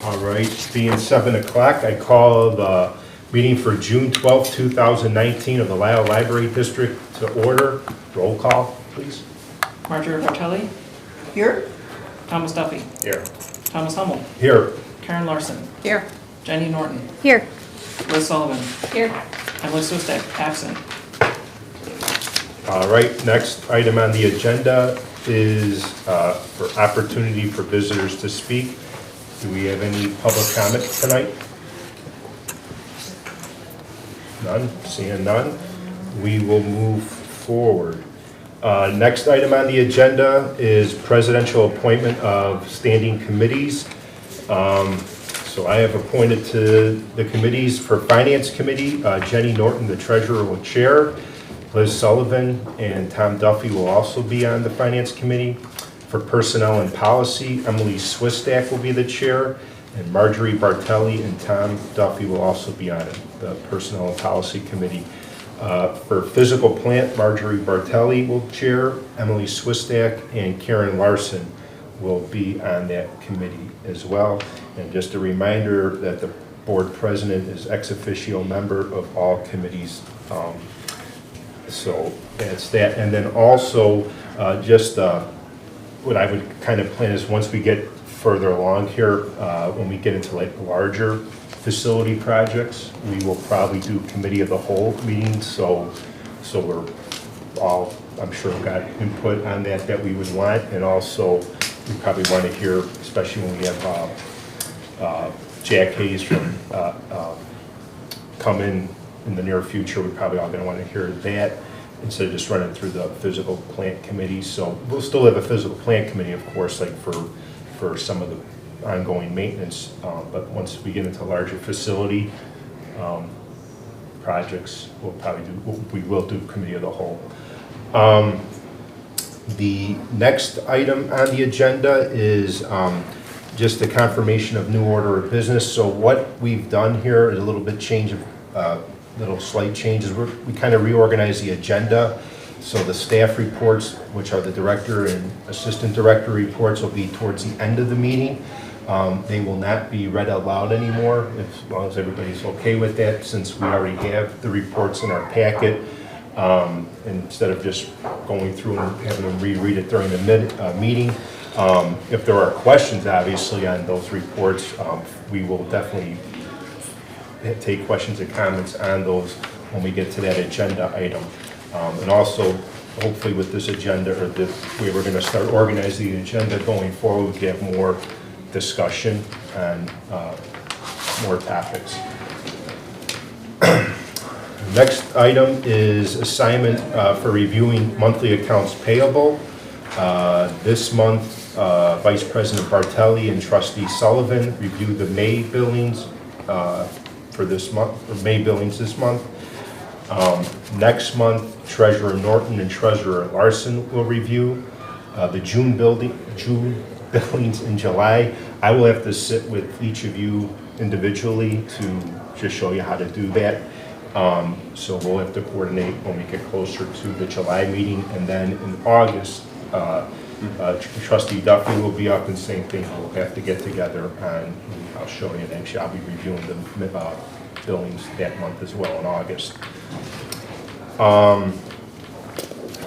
All right, being 7 o'clock, I call the meeting for June 12th, 2019 of the Lisle Library District to order. Roll call, please. Marjorie Bartelli. Here? Thomas Duffy. Here. Thomas Hummel. Here. Karen Larson. Here. Jenny Norton. Here. Liz Sullivan. Here. Emily Swistek, absent. All right, next item on the agenda is for opportunity for visitors to speak. Do we have any public comment tonight? None, seeing none, we will move forward. Next item on the agenda is presidential appointment of standing committees. So I have appointed to the committees for Finance Committee, Jenny Norton, the treasurer, will chair. Liz Sullivan and Tom Duffy will also be on the Finance Committee. For Personnel and Policy, Emily Swistek will be the chair, and Marjorie Bartelli and Tom Duffy will also be on it, the Personnel and Policy Committee. For Physical Plant, Marjorie Bartelli will chair, Emily Swistek and Karen Larson will be on that committee as well. And just a reminder that the board president is ex officio member of all committees. So that's that. And then also what I would kind of plan is once we get further along here, when we get into like larger facility projects, we will probably do committee of the whole meetings. So we're all, I'm sure, got input on that we would want. And also we probably want to hear, especially when we have Jack Hayes from come in the near future, we're probably all going to want to hear that instead of just running through the physical plant committee. So we'll still have a physical plant committee, of course, like for some of the ongoing maintenance. But once we get into larger facility projects, we will do committee of the whole. The next item on the agenda is just the confirmation of new order of business. So what we've done here is a little bit little slight changes. We kind of reorganized the agenda. So the staff reports, which are the director and assistant director reports, will be towards the end of the meeting. They will not be read out loud anymore, as long as everybody's okay with that, since we already have the reports in our packet. Instead of just going through and having them reread it during the meeting. If there are questions, obviously, on those reports, we will definitely take questions and comments on those when we get to that agenda item. And also, hopefully with this agenda, or the way we're going to start organizing the agenda going forward, we get more discussion and more topics. Next item is assignment for reviewing monthly accounts payable. This month, Vice President Bartelli and Trustee Sullivan reviewed the May billings for this month, or May billings this month. Next month, Treasurer Norton and Treasurer Larson will review the June billings in July. I will have to sit with each of you individually to just show you how to do that. So we'll have to coordinate when we get closer to the July meeting, and then in August, Trustee Duffy will be up, and same thing, we'll have to get together, and I'll show you. And actually, I'll be reviewing the billings that month as well in August.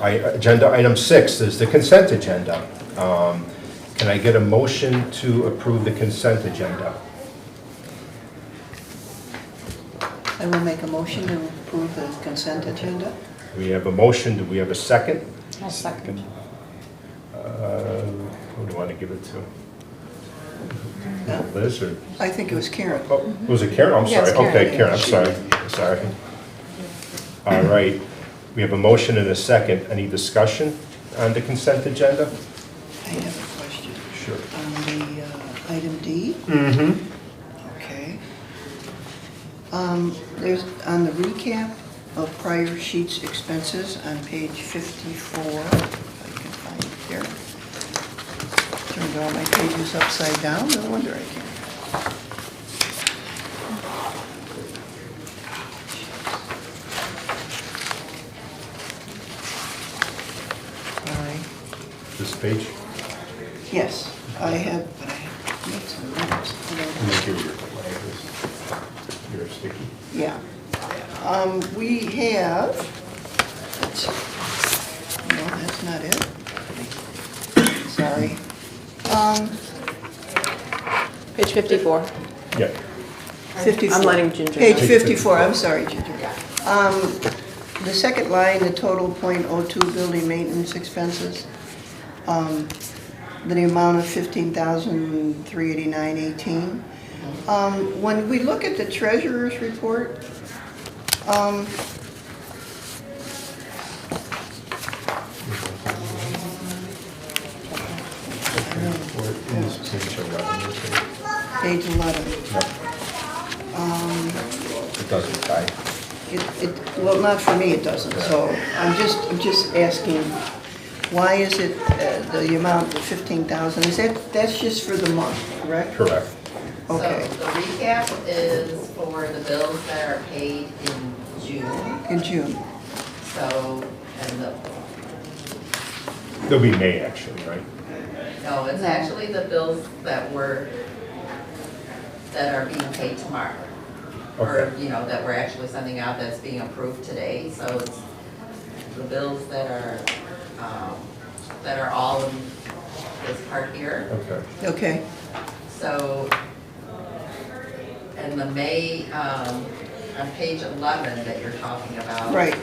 Agenda item 6 is the consent agenda. Can I get a motion to approve the consent agenda? I will make a motion to approve the consent agenda. We have a motion. Do we have a second? I'll second. Who do you want to give it to? Liz or? I think it was Karen. Oh, was it Karen? I'm sorry. Yes, Karen. Okay, Karen, I'm sorry. All right. We have a motion and a second. Any discussion on the consent agenda? I have a question. Sure. On the item D? Mm-hmm. Okay. There's, on the recap of prior sheets expenses on page 54, if I can find it there. Turned all my pages upside down, no wonder I can't. All right. This page? Yes, I had, but I made some notes. We have, no, that's not it. Sorry. Page 54. Yeah. 54. I'm letting Ginger Page know. 54, I'm sorry, Ginger. The second line, the total .02 building maintenance expenses, the amount of $15,389.18. When we look at the treasurer's report, What is page 11? page 11, It doesn't tie. well, not for me, it doesn't, so I'm just asking, why is it the amount of 15,000? That's just for the month, correct? Correct. Okay. So the recap is for the bills that are paid in June, In June. so, and It'll be May, actually, right? no, it's actually the bills that are being paid tomorrow. Or, Okay. that we're actually sending out that's being approved today, so it's the bills that are all in this part here. Okay. Okay. So, and the May, on page 11 that you're talking about. Right.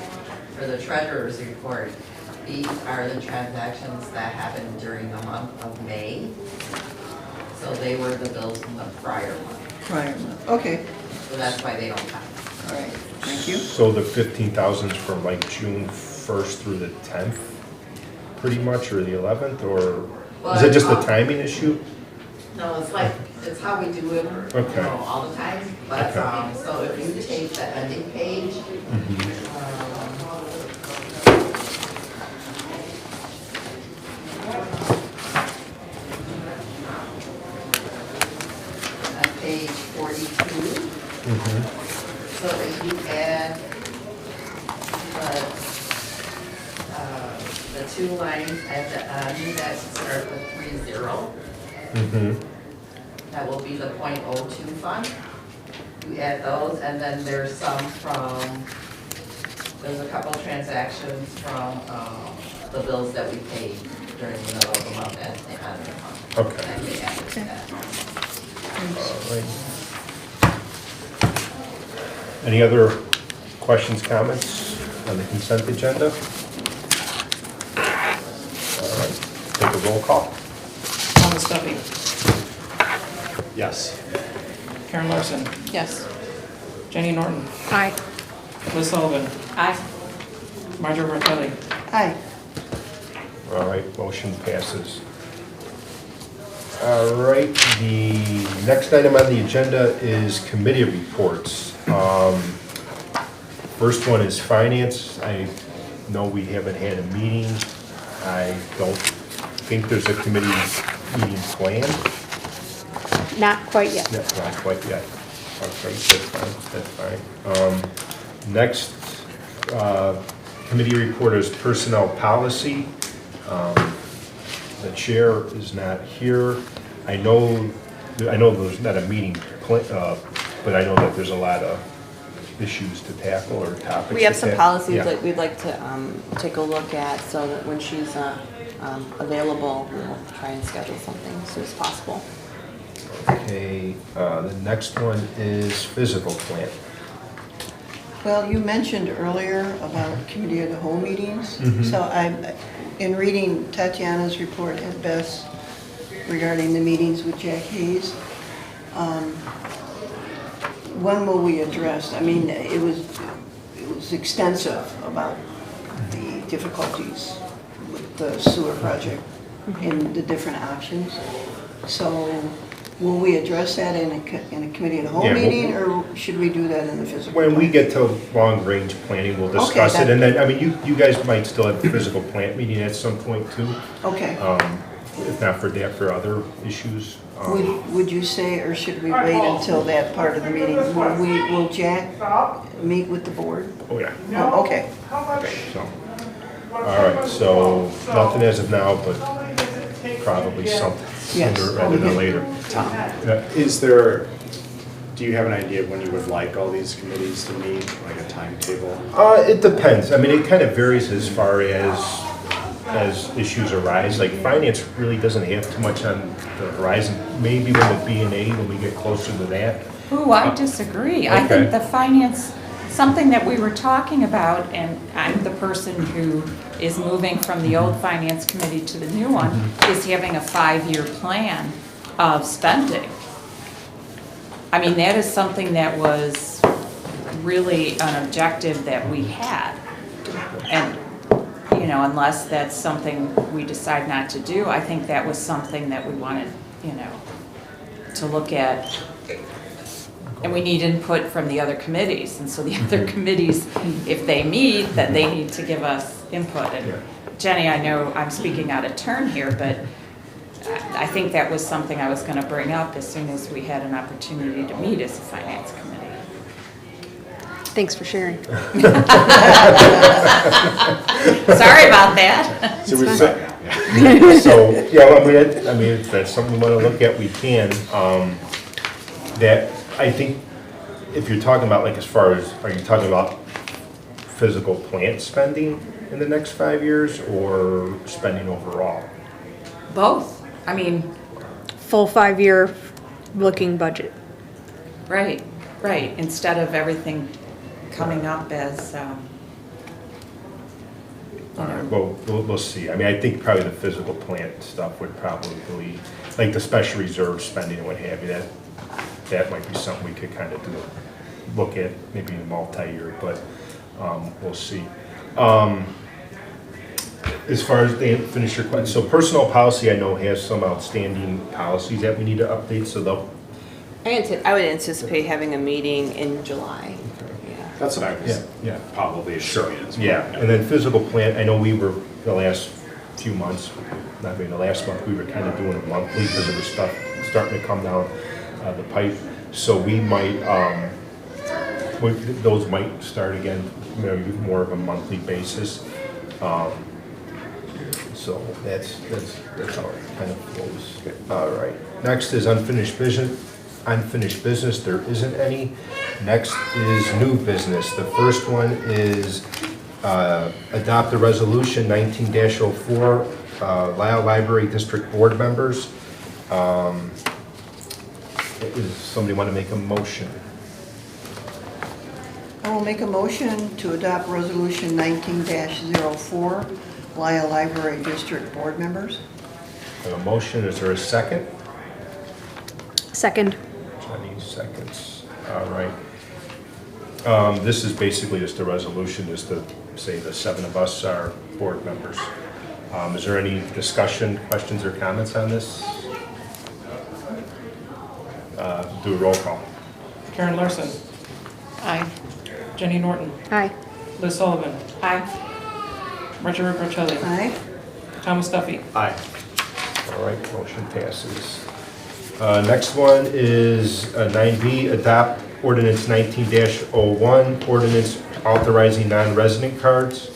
For the treasurer's report, these are the transactions that happened during the month of May. So they were the bills from the prior month, Prior month. Okay. so that's why they don't count. All right. Thank you. So the 15,000 is from like June 1st through the 10th, pretty much, or the 11th, or is it just a timing issue? No, it's how we do it, Okay. all the time. But, Okay. so if you take the ending page, on page 42, so if you add the two lines at the end that start with 30, that will be the .02 fund. You add those, and then there's some there's a couple transactions from the bills that we paid during the middle of the month and the end of the month. Okay. And we added to that. All right. Any other questions, comments on the consent agenda? All right, take a roll call. Thomas Duffy, Yes. Karen Larson, Yes. Jenny Norton, Aye. Liz Sullivan, Aye. Marjorie Martelli. Aye. All right, motion passes. All right, the next item on the agenda is committee reports. First one is finance. I know we haven't had a meeting. I don't think there's a committee meeting planned. Not quite yet. No, not quite yet. Okay, that's fine. Next, committee report is personnel policy. The chair is not here. I know there's not a meeting, but I know that there's a lot of issues to tackle or topics. We have to some tackle. policies Yeah. that we'd like to take a look at so that when she's available, we'll try and schedule something as soon as possible. Okay, the next one is physical plant. Well, you mentioned earlier about committee of the whole meetings. Mhm. So in reading Tatiana's report at best regarding the meetings with Jack Hayes, when will we address, I mean, it was extensive about the difficulties with the sewer project and the different options. So will we address that in a committee of the whole Yeah, meeting, or should we do that in the physical? When we plan? get to long-range planning, we'll discuss Okay, it, and then, I mean, you guys might still have a physical plant meeting at some point too, Okay. if not for that, for other issues. Would you say, or should we wait until that part of the meeting? Will Jack meet with the board? Oh, yeah. Oh, okay. So, all right, so nothing as of now, but probably something Yes. sooner rather than later. Is there, Do you have an idea of when you would like all these committees to meet, like a timetable? It depends. I mean, it kind of varies as far as issues arise. Like finance really doesn't have too much on the horizon. Maybe when the B&A, when we get closer to that. Ooh, I disagree. I Okay. think the finance, something that we were talking about, and I'm the person who is moving from the old finance committee to the new one, is having a 5-year plan of spending. I mean, that is something that was really an objective that we had. And, you know, unless that's something we decide not to do, I think that was something that we wanted, you know, to look at. And we need input from the other committees, and so the other committees, if they meet, then they need to give us input. And Jenny, I know I'm speaking out of turn here, but I think that was something I was going to bring up as soon as we had an opportunity to meet as a finance committee. Thanks for sharing. Sorry about that. So we set now, yeah. So, yeah, I mean, if that's something we want to look at, we can. That, I think, if you're talking about, like, as far as, are you talking about physical plant spending in the next 5 years, or spending overall? Both. I mean, Full 5-year looking budget. right, right. Instead of everything coming up as, All right, well, we'll see. I mean, I think probably the physical plant stuff would probably, like the special reserve spending and what have you, that might be something we could kind of do, look at maybe in multi-year, but we'll see. As far as, they finish your question, so personnel policy I know has some outstanding policies that we need to update, so they'll, I would anticipate having a meeting in July. Yeah. That's what I was yeah. probably assuming as well. Yeah, and then physical plant, I know we were, the last few months, not maybe the last month, we were kind of doing it monthly because there was stuff starting to come down the pipe. So we might, those might start again, maybe more of a monthly basis. So that's how it kind of flows. All right, next is unfinished business. Unfinished business, there isn't any. Next is new business. The first one is adopt a resolution 19-04, Lisle Library District Board members. Does somebody want to make a motion? I will make a motion to adopt resolution 19-04, Lisle Library District Board members. I have a motion, is there a second? Second. Jenny seconds, all right. This is basically just a resolution, just to say the 7 of us are board members. Is there any discussion, questions, or comments on this? Do a roll call. Karen Larson, aye. Jenny Norton, Aye. Liz Sullivan, Aye. Marjorie Bertelli, Aye. Thomas Duffy. Aye. All right, motion passes. Next one is 9B, adopt ordinance 19-01, ordinance authorizing non-resident cards.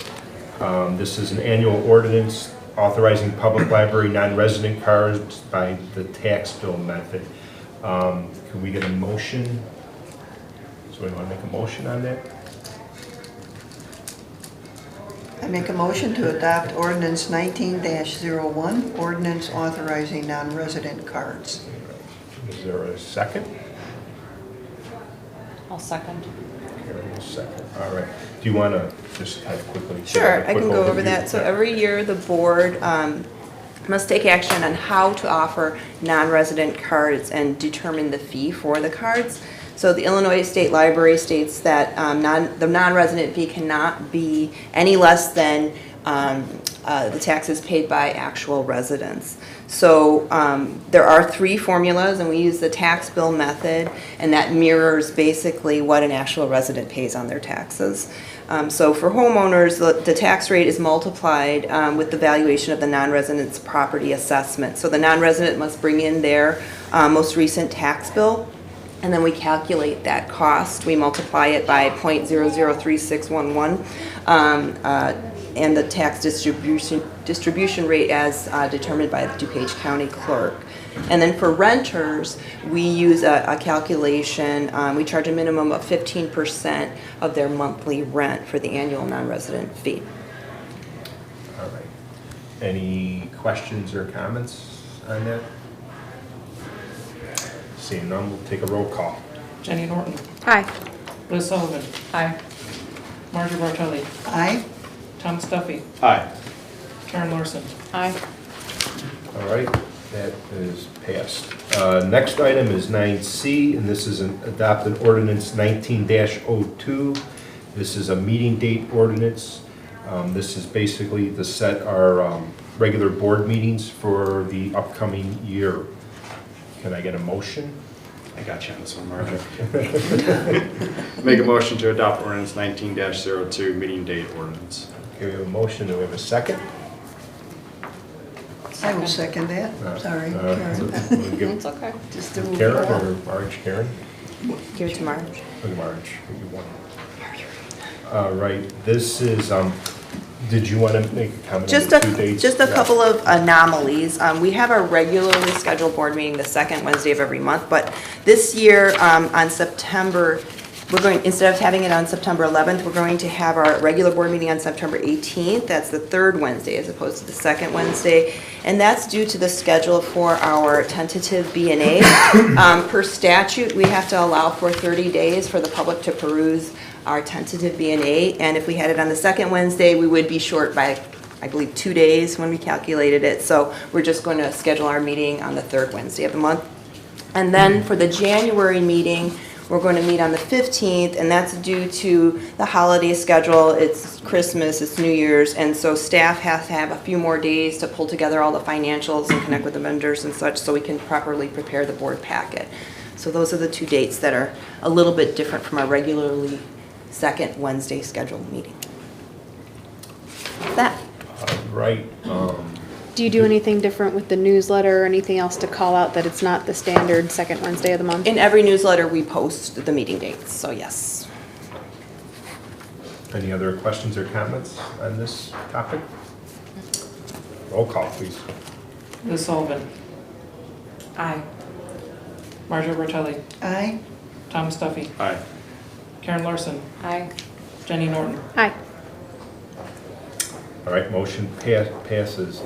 This is an annual ordinance authorizing public library non-resident cards by the tax bill method. Can we get a motion? So we want to make a motion on that? I make a motion to adopt ordinance 19-01, ordinance authorizing non-resident cards. Is there a second? I'll second. Karen will second. All right. Do you want to just kind of quickly? give Sure, a I quick can go over overview? that. So every year, the board must take action on how to offer non-resident cards and determine the fee for the cards. So the Illinois State Library states that the non-resident fee cannot be any less than the taxes paid by actual residents. So there are 3 formulas, and we use the tax bill method, and that mirrors basically what an actual resident pays on their taxes. So for homeowners, the tax rate is multiplied with the valuation of the non-resident's property assessment. So the non-resident must bring in their most recent tax bill, and then we calculate that cost. We multiply it by 0.003611, and the tax distribution rate as determined by the DuPage County clerk. And then for renters, we use a calculation, we charge a minimum of 15% of their monthly rent for the annual non-resident fee. All right. Any questions or comments on that? Seeing none, we'll take a roll call. Jenny Norton, Aye. Liz Sullivan, Aye. Marjorie Bartelli, Aye. Thomas Duffy, Aye. Karen Larson. Aye. All right, that is passed. Next item is 9C, and this is adopt an ordinance 19-02. This is a meeting date ordinance. This is basically to set our regular board meetings for the upcoming year. Can I get a motion? I got you on this one, Marjorie. Make a motion to adopt ordinance 19-02, meeting date ordinance. Okay, we have a motion. Do we have a second? I will second that. Sorry, Karen. We'll give It's okay. Just to move Karen along. or Marge? Karen? Give it to Marge. Look at Marge. You want- All right, this is, did you want to make a comment on Just the 2 dates? just a Yeah. couple of anomalies. We have our regularly scheduled board meeting the second Wednesday of every month, but this year on September, instead of having it on September 11th, we're going to have our regular board meeting on September 18th. That's the third Wednesday as opposed to the second Wednesday. And that's due to the schedule for our tentative B&A. Per statute, we have to allow for 30 days for the public to peruse our tentative B&A. And if we had it on the second Wednesday, we would be short by, I believe, 2 days when we calculated it. So we're just going to schedule our meeting on the third Wednesday of the month. And then for the January meeting, we're going to meet on the 15th, and that's due to the holiday schedule. It's Christmas, it's New Year's, and so staff has to have a few more days to pull together all the financials and connect with the vendors and such so we can properly prepare the board packet. So those are the 2 dates that are a little bit different from our regularly second Wednesday scheduled meeting. That. All right, Do you do anything different with the newsletter or anything else to call out that it's not the standard second Wednesday of the month? In every newsletter, we post the meeting dates, so yes. any other questions or comments on this topic? Roll call, please. Liz Sullivan, Aye. Marjorie Bartelli, Aye. Thomas Duffy, Aye. Karen Larson, Aye. Jenny Norton. Aye. All right, motion passes.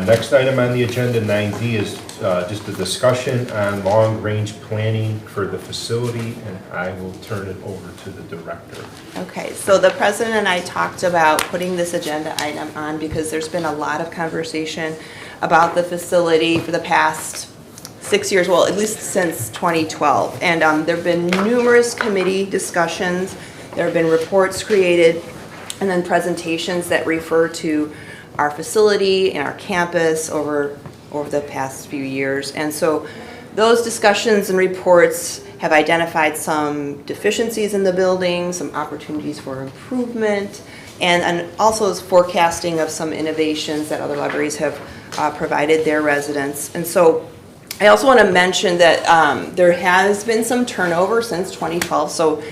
Next item on the agenda, 9D, is just a discussion on long-range planning for the facility, and I will turn it over to the director. Okay, so the president and I talked about putting this agenda item on because there's been a lot of conversation about the facility for the past 6 years, well, at least since 2012. And there have been numerous committee discussions, there have been reports created, and then presentations that refer to our facility and our campus over the past few years. And so those discussions and reports have identified some deficiencies in the building, some opportunities for improvement, and also forecasting of some innovations that other libraries have provided their residents. And so I also want to mention that there has been some turnover since 2012. So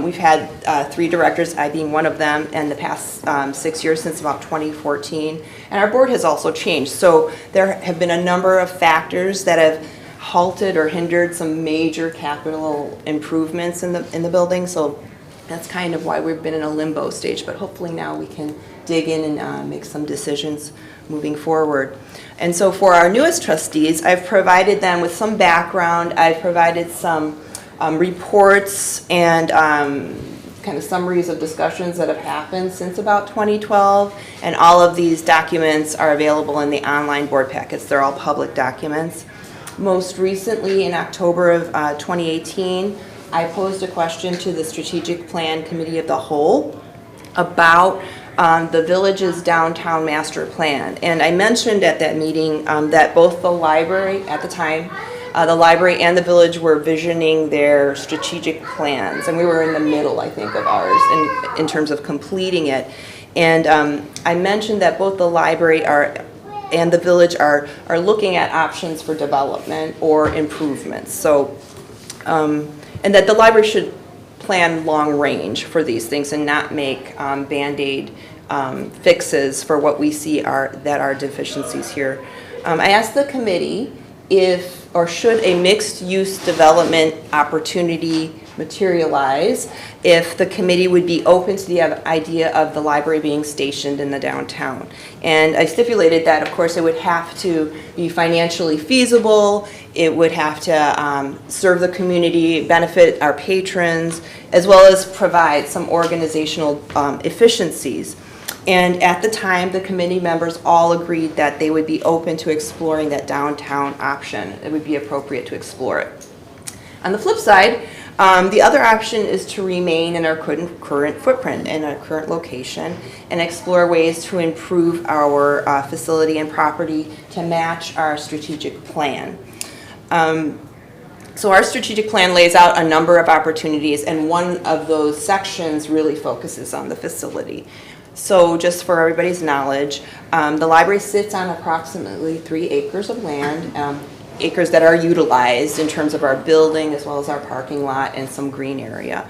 we've had 3 directors, I being one of them, in the past 6 years since about 2014. And our board has also changed. So there have been a number of factors that have halted or hindered some major capital improvements in the building. So that's kind of why we've been in a limbo stage. But hopefully now we can dig in and make some decisions moving forward. And so for our newest trustees, I've provided them with some background. I've provided some reports and kind of summaries of discussions that have happened since about 2012, and all of these documents are available in the online board packets. They're all public documents. Most recently, in October of 2018, I posed a question to the Strategic Plan Committee of the Whole about the village's downtown master plan. And I mentioned at that meeting that both the library, at the time, the library and the village were visioning their strategic plans, and we were in the middle, I think, of ours in terms of completing it. And I mentioned that both the library and the village are looking at options for development or improvements. So, and that the library should plan long range for these things and not make Band-Aid fixes for what we see that are deficiencies here. I asked the committee if, or should a mixed-use development opportunity materialize, if the committee would be open to the idea of the library being stationed in the downtown. And I stipulated that, of course, it would have to be financially feasible, it would have to serve the community, benefit our patrons, as well as provide some organizational efficiencies. And at the time, the committee members all agreed that they would be open to exploring that downtown option. It would be appropriate to explore it. On the flip side, the other option is to remain in our current footprint, in our current location, and explore ways to improve our facility and property to match our strategic plan. So our strategic plan lays out a number of opportunities, and one of those sections really focuses on the facility. So just for everybody's knowledge, the library sits on approximately 3 acres of land, acres that are utilized in terms of our building as well as our parking lot and some green area.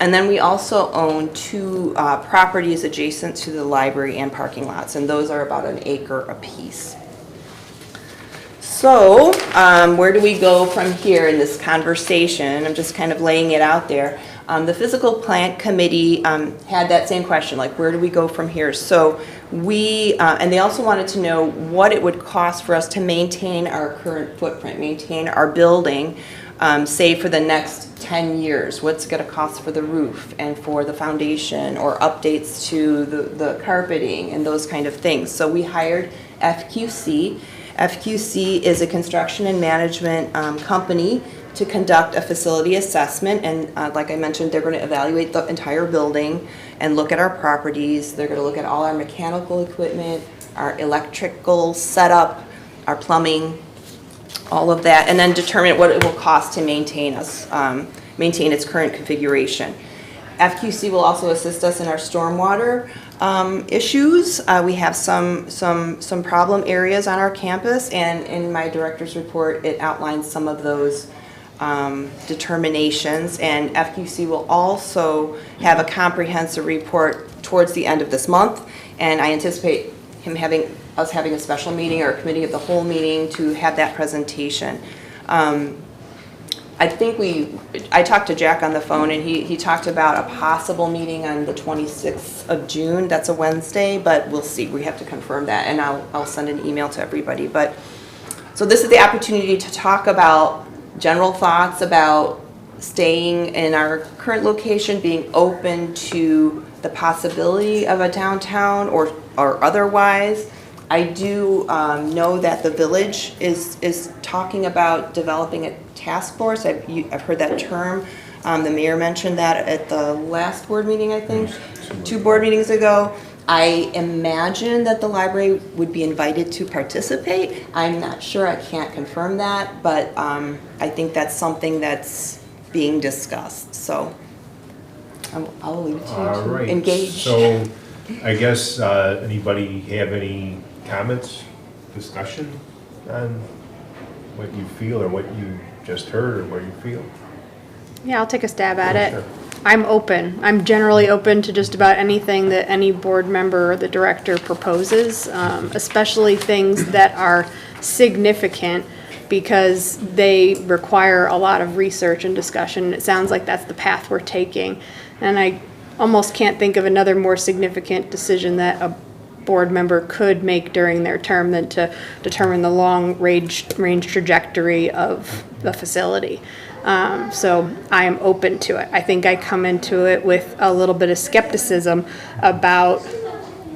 And then we also own 2 properties adjacent to the library and parking lots, and those are about 1 acre apiece. So where do we go from here in this conversation? I'm just kind of laying it out there. The physical plant committee had that same question, like where do we go from here? So we, and they also wanted to know what it would cost for us to maintain our current footprint, maintain our building, say for the next 10 years. What's it going to cost for the roof and for the foundation or updates to the carpeting and those kind of things. So we hired FQC. FQC is a construction and management company to conduct a facility assessment, and like I mentioned, they're going to evaluate the entire building and look at our properties. They're going to look at all our mechanical equipment, our electrical setup, our plumbing, all of that, and then determine what it will cost to maintain its current configuration. FQC will also assist us in our stormwater issues. We have some problem areas on our campus, and in my director's report, it outlines some of those determinations. And FQC will also have a comprehensive report towards the end of this month, and I anticipate us having a special meeting or a committee of the whole meeting to have that presentation. I talked to Jack on the phone, and he talked about a possible meeting on the 26th of June. That's a Wednesday, but we'll see. We have to confirm that, and I'll send an email to everybody. But so this is the opportunity to talk about general thoughts about staying in our current location, being open to the possibility of a downtown or otherwise. I do know that the village is talking about developing a task force. I've heard that term. The mayor mentioned that at the last board meeting, I think, 2 board meetings ago. I imagine that the library would be invited to participate. I'm not sure, I can't confirm that, but I think that's something that's being discussed. So I'll leave it to you to engage. So I guess anybody have any comments, discussion on what you feel or what you just heard or what you feel? Yeah, I'll take a stab at it. Sure. I'm open. I'm generally open to just about anything that any board member or the director proposes, especially things that are significant because they require a lot of research and discussion. It sounds like that's the path we're taking. And I almost can't think of another more significant decision that a board member could make during their term than to determine the long range trajectory of the facility. So I am open to it. I think I come into it with a little bit of skepticism about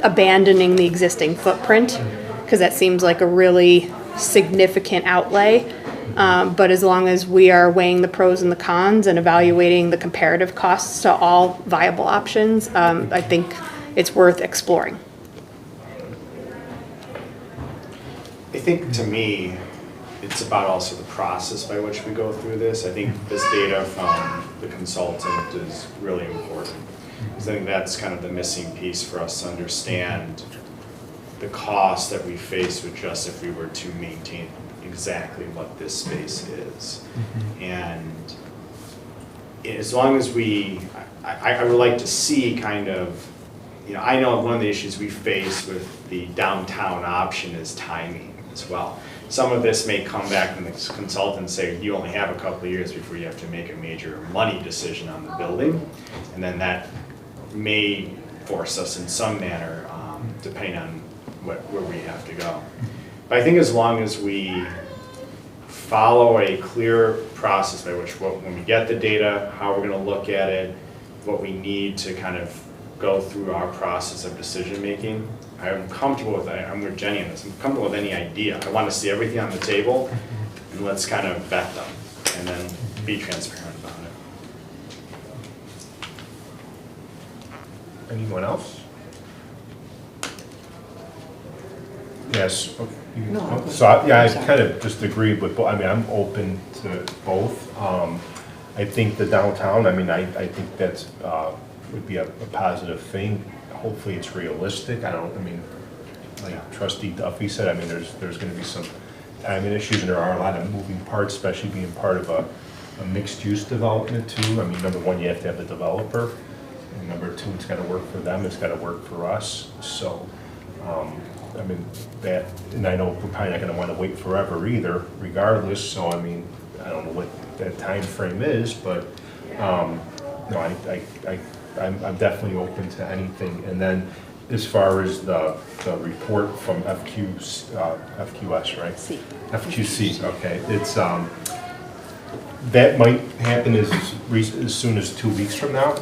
abandoning the existing footprint because that seems like a really significant outlay. But as long as we are weighing the pros and the cons and evaluating the comparative costs to all viable options, I think it's worth exploring. I think to me, it's about also the process by which we go through this. I think this data from the consultant is really important. Because I think that's kind of the missing piece for us to understand the cost that we face with just if we were to maintain exactly what this space is. And as long as I would like to see kind of, I know one of the issues we face with the downtown option is timing as well. some of this may come back from the consultant and say, you only have a couple of years before you have to make a major money decision on the building. And then that may force us in some manner, depending on where we have to go. But I think as long as we follow a clear process by which, when we get the data, how we're gonna look at it, what we need to kind of go through our process of decision-making, I'm comfortable with that. I'm with Jenny on this. I'm comfortable with any idea. I want to see everything on the table, and let's kind of vet them, and then be transparent about it. Anyone else? Yes. No. So, yeah, I kind of just agreed with, I mean, I'm open to both. I think the downtown, I mean, I think that's, would be a positive thing. Hopefully it's realistic. I mean, like Trustee Duffy said, I mean, there's gonna be some timing issues, and there are a lot of moving parts, especially being part of a mixed-use development too. I mean, number one, you have to have the developer, and number two, it's gotta work for them, it's gotta work for us. So, I mean, that, and I know we're probably not gonna wanna wait forever either, regardless, so I mean, I don't know what that time frame is, but, no, I'm definitely open to anything. And then as far as the report from FQS, right? C. FQC, okay. It's, that might happen as soon as 2 weeks from now.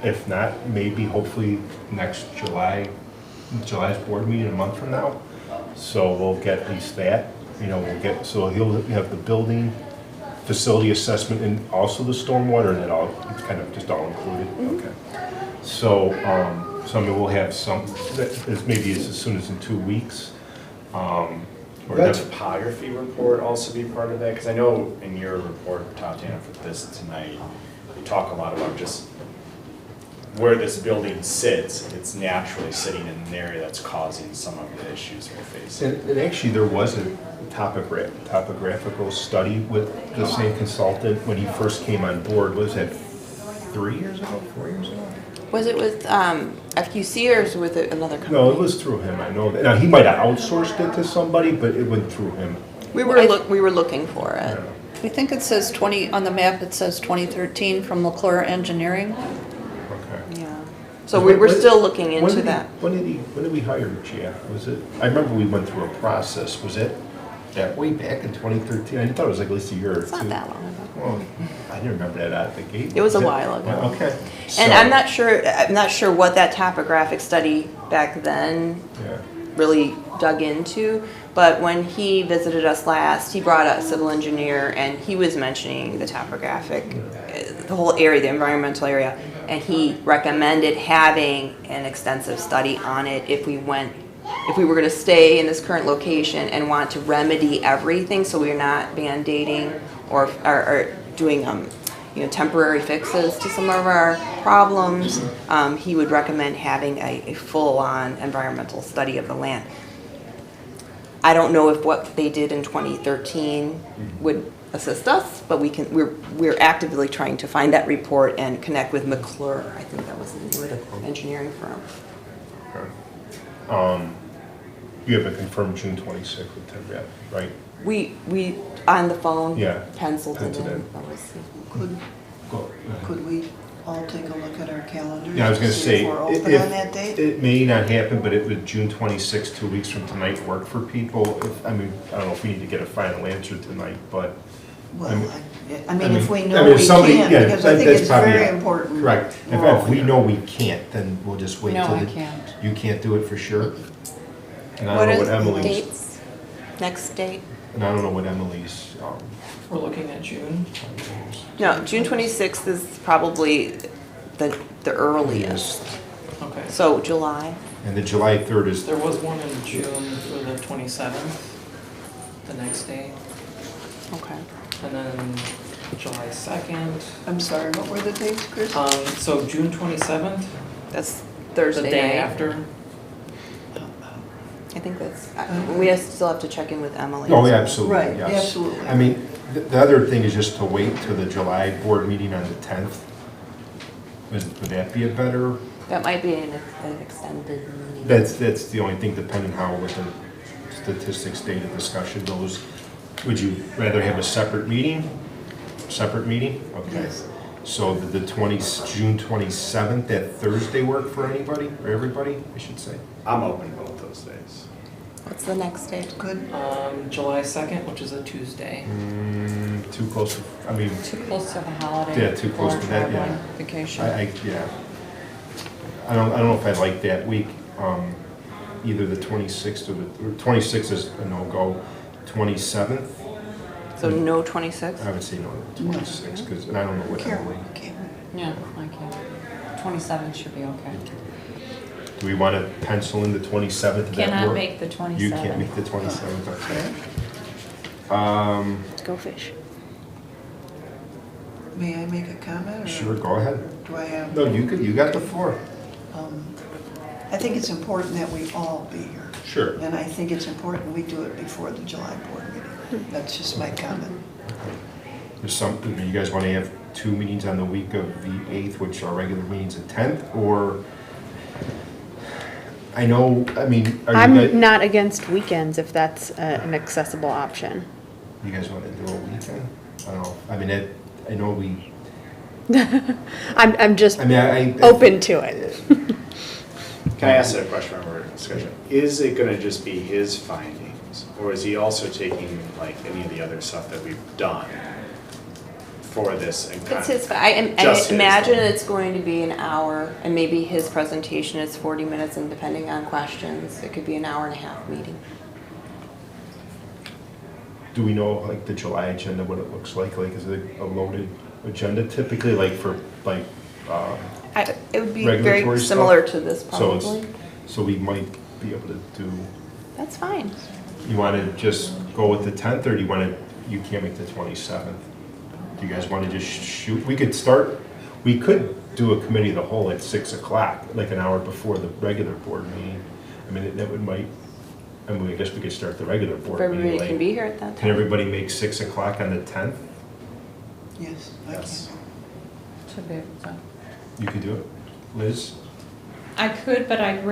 If not, maybe hopefully next July's board meeting a month from now. So we'll get at least that, you know, so he'll have the building, facility assessment, and also the stormwater, and it's kind of just all included. Okay. So, so I mean, we'll have some, maybe as soon as in 2 weeks. Will that topography report also be part of that? Because I know in your report, Tatiana, for this tonight, you talk a lot about just where this building sits. It's naturally sitting in an area that's causing some of the issues we're facing. And actually, there was a topographical study with the same consultant when he first came on board. Was that 3 years ago, 4 years ago? Was it with FQC or was it with another company? No, it was through him, I know that. Now, he might have outsourced it to somebody, but it went through him. We were looking for it. Yeah. I think it says 20, on the map it says 2013 from McClure Engineering. Okay. Yeah. So we're still looking into that. When did we hire Jeff? Was it, I remember we went through a process. Was it that way back in 2013? I thought it was like at least a year or two. It's not that long ago. Well, I didn't remember that out of the gate. It was a while ago. Okay. And So- I'm not sure what that topographic study back then Yeah. really dug into, but when he visited us last, he brought a civil engineer and he was mentioning the topographic, the whole area, the environmental area, and he recommended having an extensive study on it if we were going to stay in this current location and want to remedy everything, so we're not band-aiding or doing temporary fixes to some of our problems. He would recommend having a full-on environmental study of the land. I don't know if what they did in 2013 would assist us, but we're actively trying to find that report and connect with McClure. I think that was the name of the engineering firm. Okay. You haven't confirmed June 26th with Ted, right? We on the phone, Yeah. penciled it Penciled in. in. Could we all take a look at our calendars? Yeah, I was going to see say, if we're open on that date? it may not happen, but it would June 26th, 2 weeks from tonight, work for people. I don't know if we need to get a final answer tonight, but. Well, I I mean- mean, if we I know mean, we if somebody- can't, yeah, because I think that's it's probably very it. important. Correct. If we know we can't, then we'll just wait No, till. I can't. You can't do it for sure? And I What don't know are what the Emily's, dates? Next date? and I don't know what Emily's, We're looking at June. No, June 26th is probably the earliest. Okay. So July. and the July 3rd is, There was one in June for the 27th, the next day, Okay. and then July 2nd. I'm sorry, what were the dates, Chris? So June 27th, That's the Thursday day night. after. I think that's, we still have to check in with Emily. oh, yeah, absolutely, Right, yes. absolutely. I mean, the other thing is just to wait till the July board meeting on the 10th. Would that be a better, That might be an extended meeting. that's the only thing, depending how with the statistics data discussion, those, would you rather have a separate meeting? Separate meeting? Okay. Yes. So the June 27th, that Thursday work for anybody, or everybody, I should say? I'm open both those days. What's the next date? Good. July 2nd, which is a Tuesday. Too close to, I mean, Too close to the holiday. Yeah, too close or to that, yeah. traveling, Vacation. yeah. I don't know if I'd like that week, either the 26th or 26th is a no-go, 27th, So no 26th? I would say no to the 26th, because, and I don't know what Carol, Emily. okay. Yeah, I can't. 27 should be okay. Do we want to pencil in the 27th? Did that Cannot work? make the 27th. You can't make the 27th, okay. Go fish. May I make a comment? Or Sure, go ahead. Do I have? No, you got the floor. I think it's important that we all be here. Sure. And I think it's important we do it before the July board meeting. That's just my comment. There's something, you guys want to have 2 meetings on the week of the 8th, which are regular meetings the 10th, or? I know, I mean, are you guys? I'm not against weekends if that's an accessible option. You guys want to do a weekend? I don't know, I mean, I know we, I'm just I mean, I. open to it. Can I ask that question from our discussion? Is it gonna just be his findings, or is he also taking like any of the other stuff that we've done for this and kind It's of? his, I Just his, imagine though. it's going to be an hour, and maybe his presentation is 40 minutes, and depending on questions, it could be an hour and a half meeting. Do we know, like, the July agenda, what it looks like? Like, is it a loaded agenda typically, like, for, like, It would be Regulatory very stuff? similar to this so it's, probably. so we might be able to do, That's fine. you want to just go with the 10th, or do you want to, you can't make the 27th? Do you guys want to just shoot, we could do a committee of the whole at 6 o'clock, like an hour before the regular board meeting. I mean, that would I guess we could start the regular If board meeting everybody late. can be here at that Can time. everybody make 6 o'clock on the 10th? Yes, I can. Yes. Should be able to. You could do it. Liz? I could, but then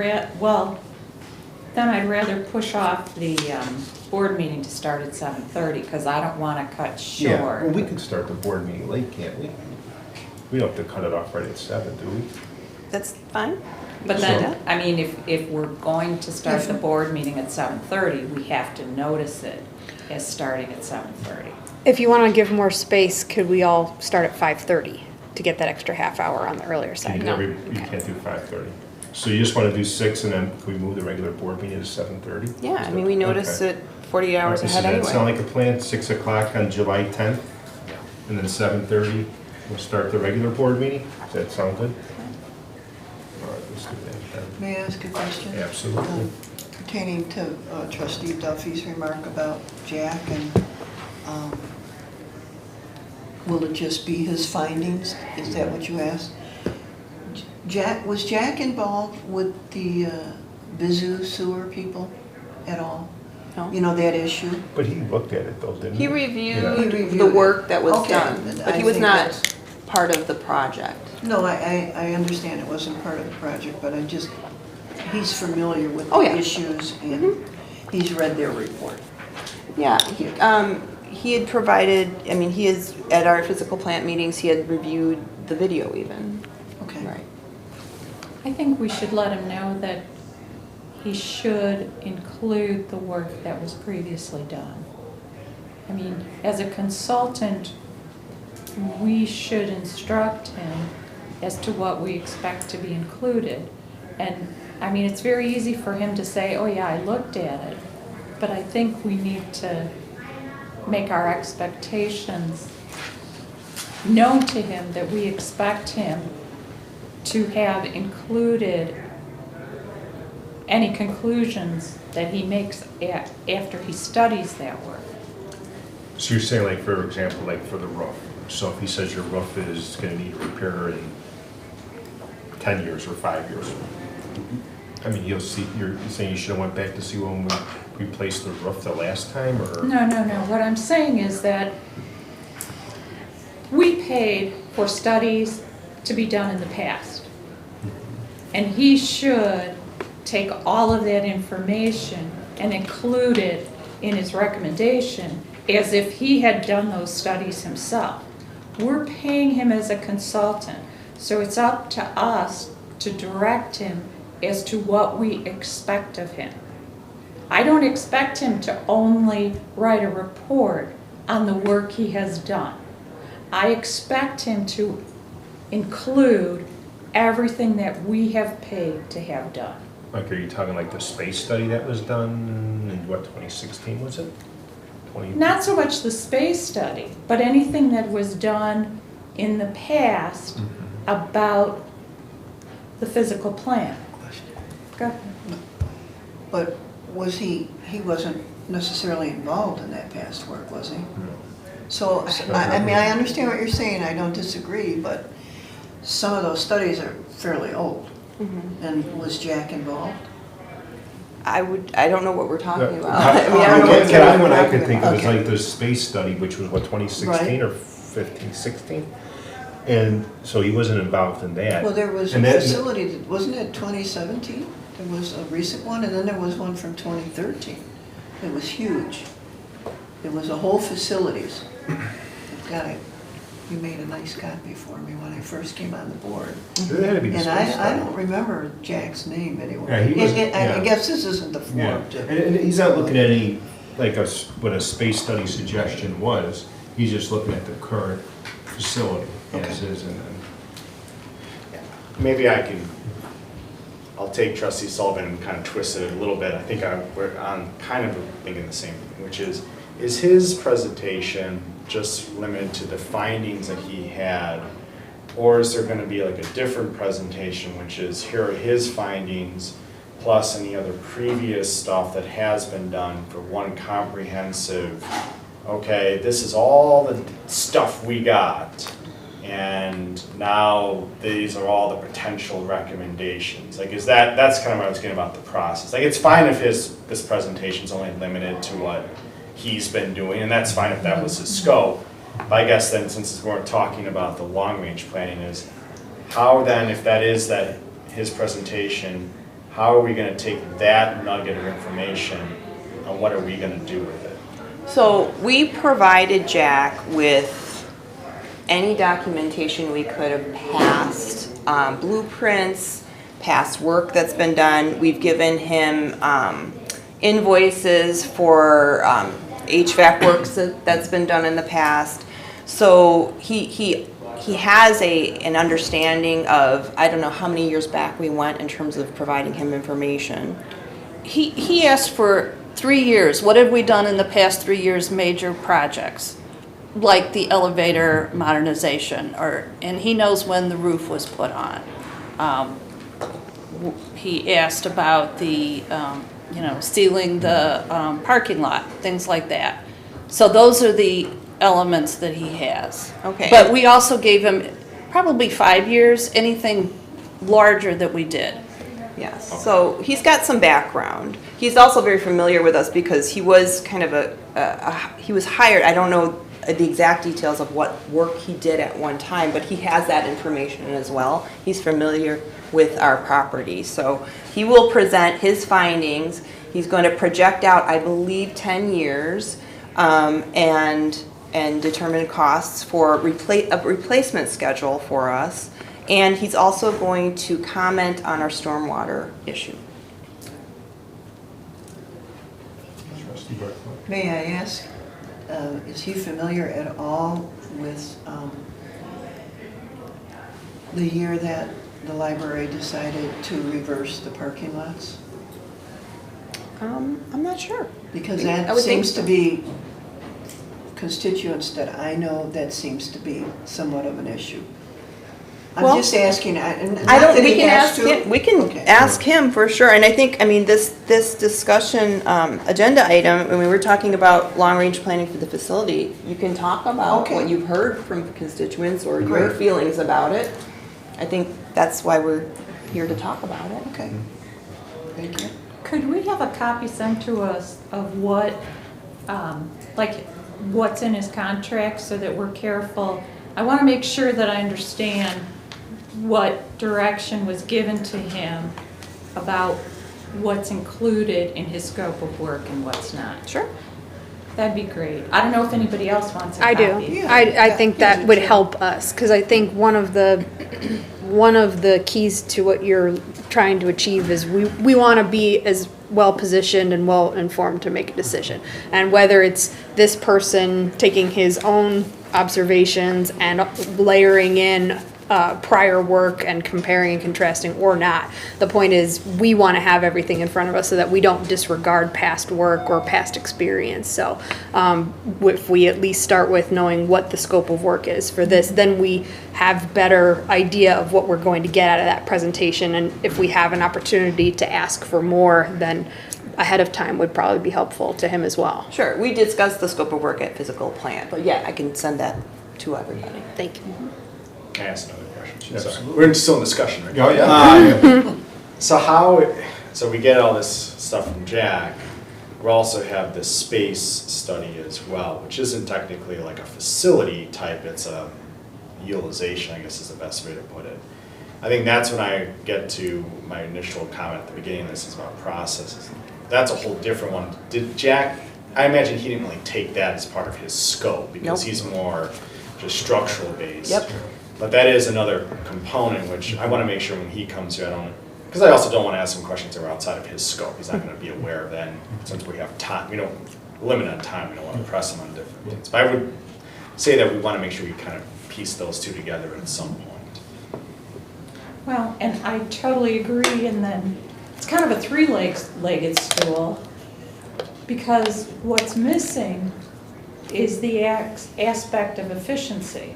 I'd rather push off the board meeting to start at 7:30, because I don't want to cut Yeah, well, short. we can start the board meeting late, can't we? We don't have to cut it off right at 7, do we? That's fine. But So- then, I mean, if we're going to start the If- board meeting at 7:30, we have to notice it as starting at 7:30. If you want to give more space, could we all start at 5:30 to get that extra half hour on the earlier Can side? you can't do 5:30. So you just want to do 6, and then can we move the regular board meeting to 7:30? Yeah, I mean, we notice Okay. it 40 hours Does ahead that sound anyway. like a plan? 6 o'clock on July 10th? And then 7:30, we'll start the regular board meeting? Does that sound good? All right, let's do that then. May I ask a question? Absolutely. Pertaining to trustee Duffy's remark about Jack and, will it just be his findings? Is that what you asked? Was Jack involved with the Bizu sewer people at all? No. You know, that issue? But he looked at it though, didn't he? He Yeah. reviewed reviewed the it. work that was Okay, done, then but I he was think not that's- part of the project. No, I understand it wasn't part of the project, but he's familiar with Oh, the yeah. issues and he's read their report. Yeah, he had provided, I mean, he is, at our physical plant meetings, he had reviewed the video even. Okay. Right. I think we should let him know that he should include the work that was previously done. I mean, as a consultant, we should instruct him as to what we expect to be included. And, I mean, it's very easy for him to say, oh yeah, I looked at it, but I think we need to make our expectations known to him, that we expect him to have included any conclusions that he makes after he studies that work. So you're saying, like, for example, like for the roof. So if he says your roof is going to need repair in 10 years or 5 years, I mean, you're saying you should have went back to see when we replaced the roof the last time, or? No. What I'm saying is that we paid for studies to be done in the past. And he should take all of that information and include it in his recommendation as if he had done those studies himself. We're paying him as a consultant, so it's up to us to direct him as to what we expect of him. I don't expect him to only write a report on the work he has done. I expect him to include everything that we have paid to have done. Like, are you talking like the space study that was done in what, 2016 was it? 20? Not so much the space study, but anything that was done in the past about the physical plan. Go ahead. But was he wasn't necessarily involved in that past work, was he? No. So, I mean, I understand what you're saying, I don't disagree, but some of those studies are fairly old. And was Jack involved? I don't know what we're talking about. I I mean, I don't know what's The only one I talking could think of is Okay. like the space study, which was what, 2016 Right. or 15, 16? And so he wasn't involved in that. Well, there was a And that- facility, wasn't it 2017? There was a recent one, and then there was one from 2013. It was huge. It was a whole facilities. I've got it. You made a nice copy for me when I first came on the board. It had to be the And space I study. don't remember Jack's name anywhere. Yeah, he was- I yeah. guess this isn't the Yeah, form to. and he's not looking at any, like what a space study suggestion was. He's just looking at the current facility as Okay. is, and then. Maybe I'll take Trustee Sullivan and kind of twist it a little bit. I think we're on kind of thinking the same thing, which is his presentation just limited to the findings that he had? Or is there gonna be like a different presentation, which is here are his findings, plus any other previous stuff that has been done for one comprehensive, okay, this is all the stuff we got, and now these are all the potential recommendations. Like, that's kind of what I was getting about the process. Like, it's fine if this presentation's only limited to what he's been doing, and that's fine if that was his scope. But I guess then, since we're talking about the long-range planning, is how then, if that is his presentation, how are we gonna take that nugget of information and what are we gonna do with it? So we provided Jack with any documentation we could of past blueprints, past work that's been done. We've given him invoices for HVAC works that's been done in the past. So he has an understanding of, I don't know how many years back we went in terms of providing him information. He asked for 3 years. What have we done in the past 3 years, major projects? Like the elevator modernization, and he knows when the roof was put on. He asked about the, sealing the parking lot, things like that. So those are the elements that he has. Okay. But we also gave him probably 5 years, anything larger that we did. Yes, so he's got some background. He's also very familiar with us because he was kind of he was hired, I don't know the exact details of what work he did at one time, but he has that information as well. He's familiar with our property, so he will present his findings. He's going to project out, I believe, 10 years and determine costs for a replacement schedule for us. And he's also going to comment on our stormwater issue. Trustee Barclay. May I ask, is he familiar at all with the year that the library decided to reverse the parking lots? I'm not sure. Because I that would think seems so. to be, constituents that I know, that seems to be somewhat of an issue. I'm Well, just asking, and not I don't, that we he can has ask to. him, we can Okay. ask him for sure, and I think, this discussion, agenda item, when we were talking about long-range planning for the facility, you can talk about Okay. what you've heard from constituents or your Great. feelings about it. I think that's why we're here to talk about it. Okay, thank you. Could we have a copy sent to us of what, what's in his contract so that we're careful? I want to make sure that I understand what direction was given to him about what's included in his scope of work and what's not. Sure. That'd be great. I don't know if anybody else wants a I copy. do. Yeah. I think Yeah, that me would too. help us, because I think one of the keys to what you're trying to achieve is we want to be as well positioned and well informed to make a decision. And whether it's this person taking his own observations and layering in prior work and comparing and contrasting or not. The point is, we want to have everything in front of us so that we don't disregard past work or past experience. So if we at least start with knowing what the scope of work is for this, then we have better idea of what we're going to get out of that presentation. And if we have an opportunity to ask for more, then ahead of time would probably be helpful to him as well. Sure, we discussed the scope of work at physical plant, but yeah, I can send that to everybody. Thank you. Can I ask another question? Sorry. Absolutely. We're still in discussion, right? Oh, yeah. So we get all this stuff from Jack. We also have this space study as well, which isn't technically like a facility type, it's a utilization, I guess is the best way to put it. I think that's when I get to my initial comment at the beginning, this is about processes. That's a whole different one. Did Jack, I imagine he didn't really take that as part of his scope, because Nope. he's more just structural based. Yep. But that is another component, which I want to make sure when he comes here, because I also don't want to ask him questions that are outside of his scope. He's not going to be aware of that, and since we have time, we don't limit on time, we don't want to press him on different things. But I would say that we want to make sure we kind of piece those two together at some point. Well, and I totally agree, and then it's kind of a three-legged stool, because what's missing is the aspect of efficiency.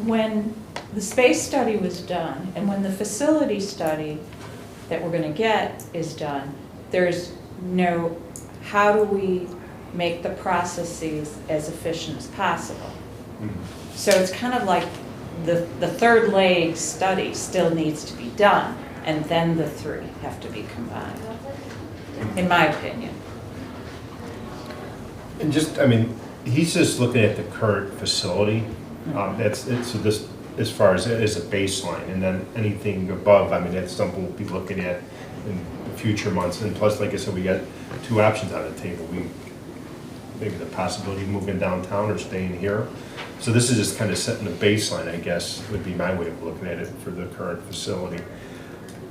When the space study was done, and when the facility study that we're gonna get is done, there's no, how do we make the processes as efficient as possible? So it's kind of like the third leg study still needs to be done, and then the three have to be combined, in my opinion. And just, I mean, he's just looking at the current facility. So this, as far as a baseline, and then anything above, I mean, that's something we'll be looking at in the future months. And plus, like I said, we got two options on the table. Maybe the possibility of moving downtown or staying here. So this is just kind of setting the baseline, I guess, would be my way of looking at it for the current facility.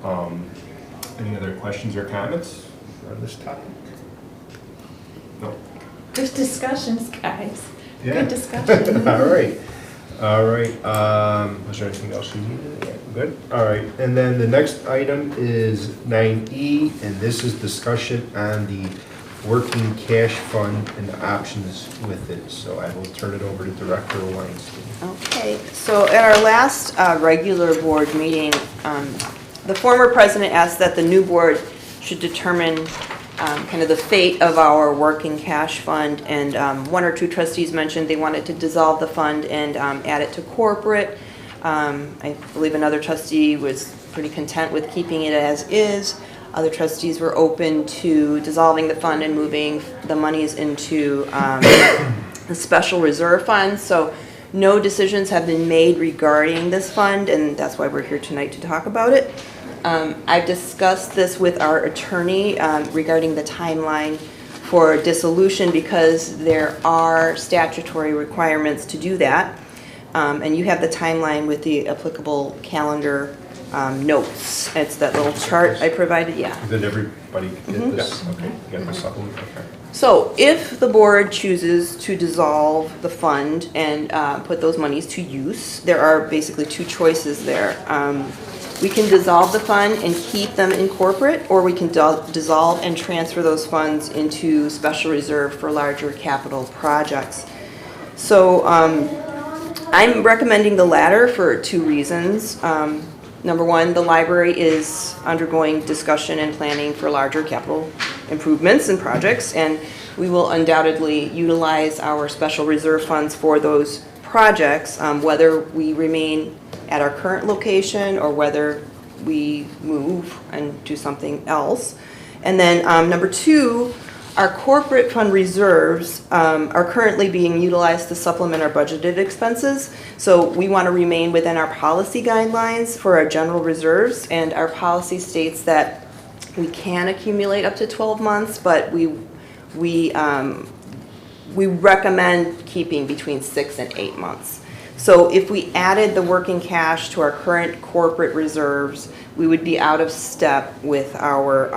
Any other questions or comments on this topic? No? Good discussions, guys. Yeah. Good discussion. All right. All right. Was there anything else you needed? Yeah, good. All right. And then the next item is 9E, and this is discussion on the working cash fund and the options with it. So I will turn it over to Director Weinstein. Okay, so at our last regular board meeting, the former president asked that the new board should determine kind of the fate of our working cash fund, and one or two trustees mentioned they wanted to dissolve the fund and add it to corporate. I believe another trustee was pretty content with keeping it as is. Other trustees were open to dissolving the fund and moving the monies into the special reserve fund. So no decisions have been made regarding this fund, and that's why we're here tonight to talk about it. I've discussed this with our attorney regarding the timeline for dissolution, because there are statutory requirements to do that. And you have the timeline with the applicable calendar notes. It's that little chart I provided, yeah. Did everybody get this? Okay. You got my supplement? Okay. So if the board chooses to dissolve the fund and put those monies to use, there are basically two choices there. We can dissolve the fund and keep them in corporate, or we can dissolve and transfer those funds into special reserve for larger capital projects. So I'm recommending the latter for two reasons. Number one, the library is undergoing discussion and planning for larger capital improvements and projects, and we will undoubtedly utilize our special reserve funds for those projects, whether we remain at our current location or whether we move and do something else. And then number two, our corporate fund reserves are currently being utilized to supplement our budgeted expenses. So we want to remain within our policy guidelines for our general reserves, and our policy states that We can accumulate up to 12 months, but we recommend keeping between 6 and 8 months. So if we added the working cash to our current corporate reserves, we would be out of step with our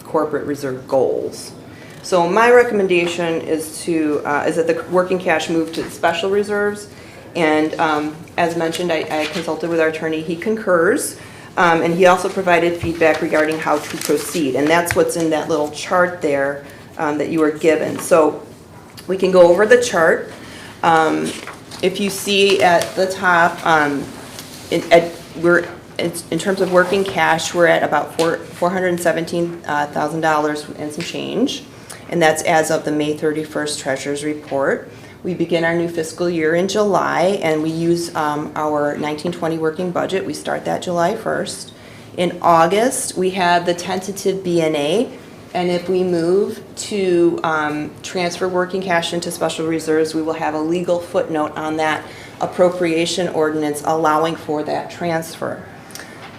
corporate reserve goals. So my recommendation is that the working cash move to the special reserves. And as mentioned, I consulted with our attorney. He concurs. And he also provided feedback regarding how to proceed. And that's what's in that little chart there that you were given. So we can go over the chart. If you see at the top, in terms of working cash, we're at about $417,000 and some change. And that's as of the May 31st Treasurer's Report. We begin our new fiscal year in July, and we use our 1920 working budget. We start that July 1st. In August, we have the tentative B&A, and if we move to transfer working cash into special reserves, we will have a legal footnote on that appropriation ordinance allowing for that transfer.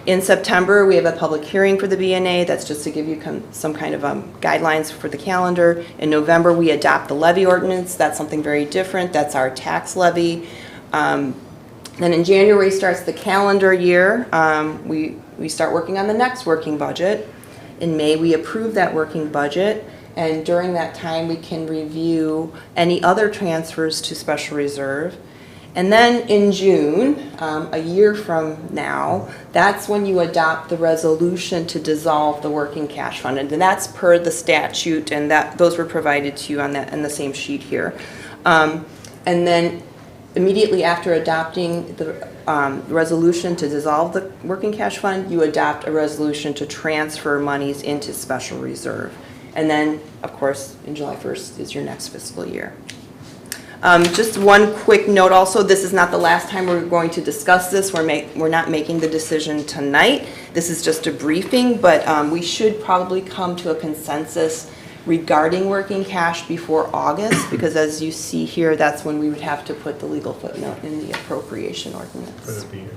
In September, we have a public hearing for the B&A. That's just to give you some kind of guidelines for the calendar. In November, we adopt the levy ordinance. That's something very different. That's our tax levy. Then in January starts the calendar year. We start working on the next working budget. In May, we approve that working budget. And during that time, we can review any other transfers to special reserve. And then in June, a year from now, that's when you adopt the resolution to dissolve the working cash fund. And that's per the statute, and those were provided to you on the same sheet here. And then immediately after adopting the resolution to dissolve the working cash fund, you adopt a resolution to transfer monies into special reserve. And then, of course, in July 1st is your next fiscal year. Just one quick note also, this is not the last time we're going to discuss this. We're not making the decision tonight. This is just a briefing, but we should probably come to a consensus regarding working cash before August, because as you see here, that's when we would have to put the legal footnote in the appropriation ordinance. For the B&A.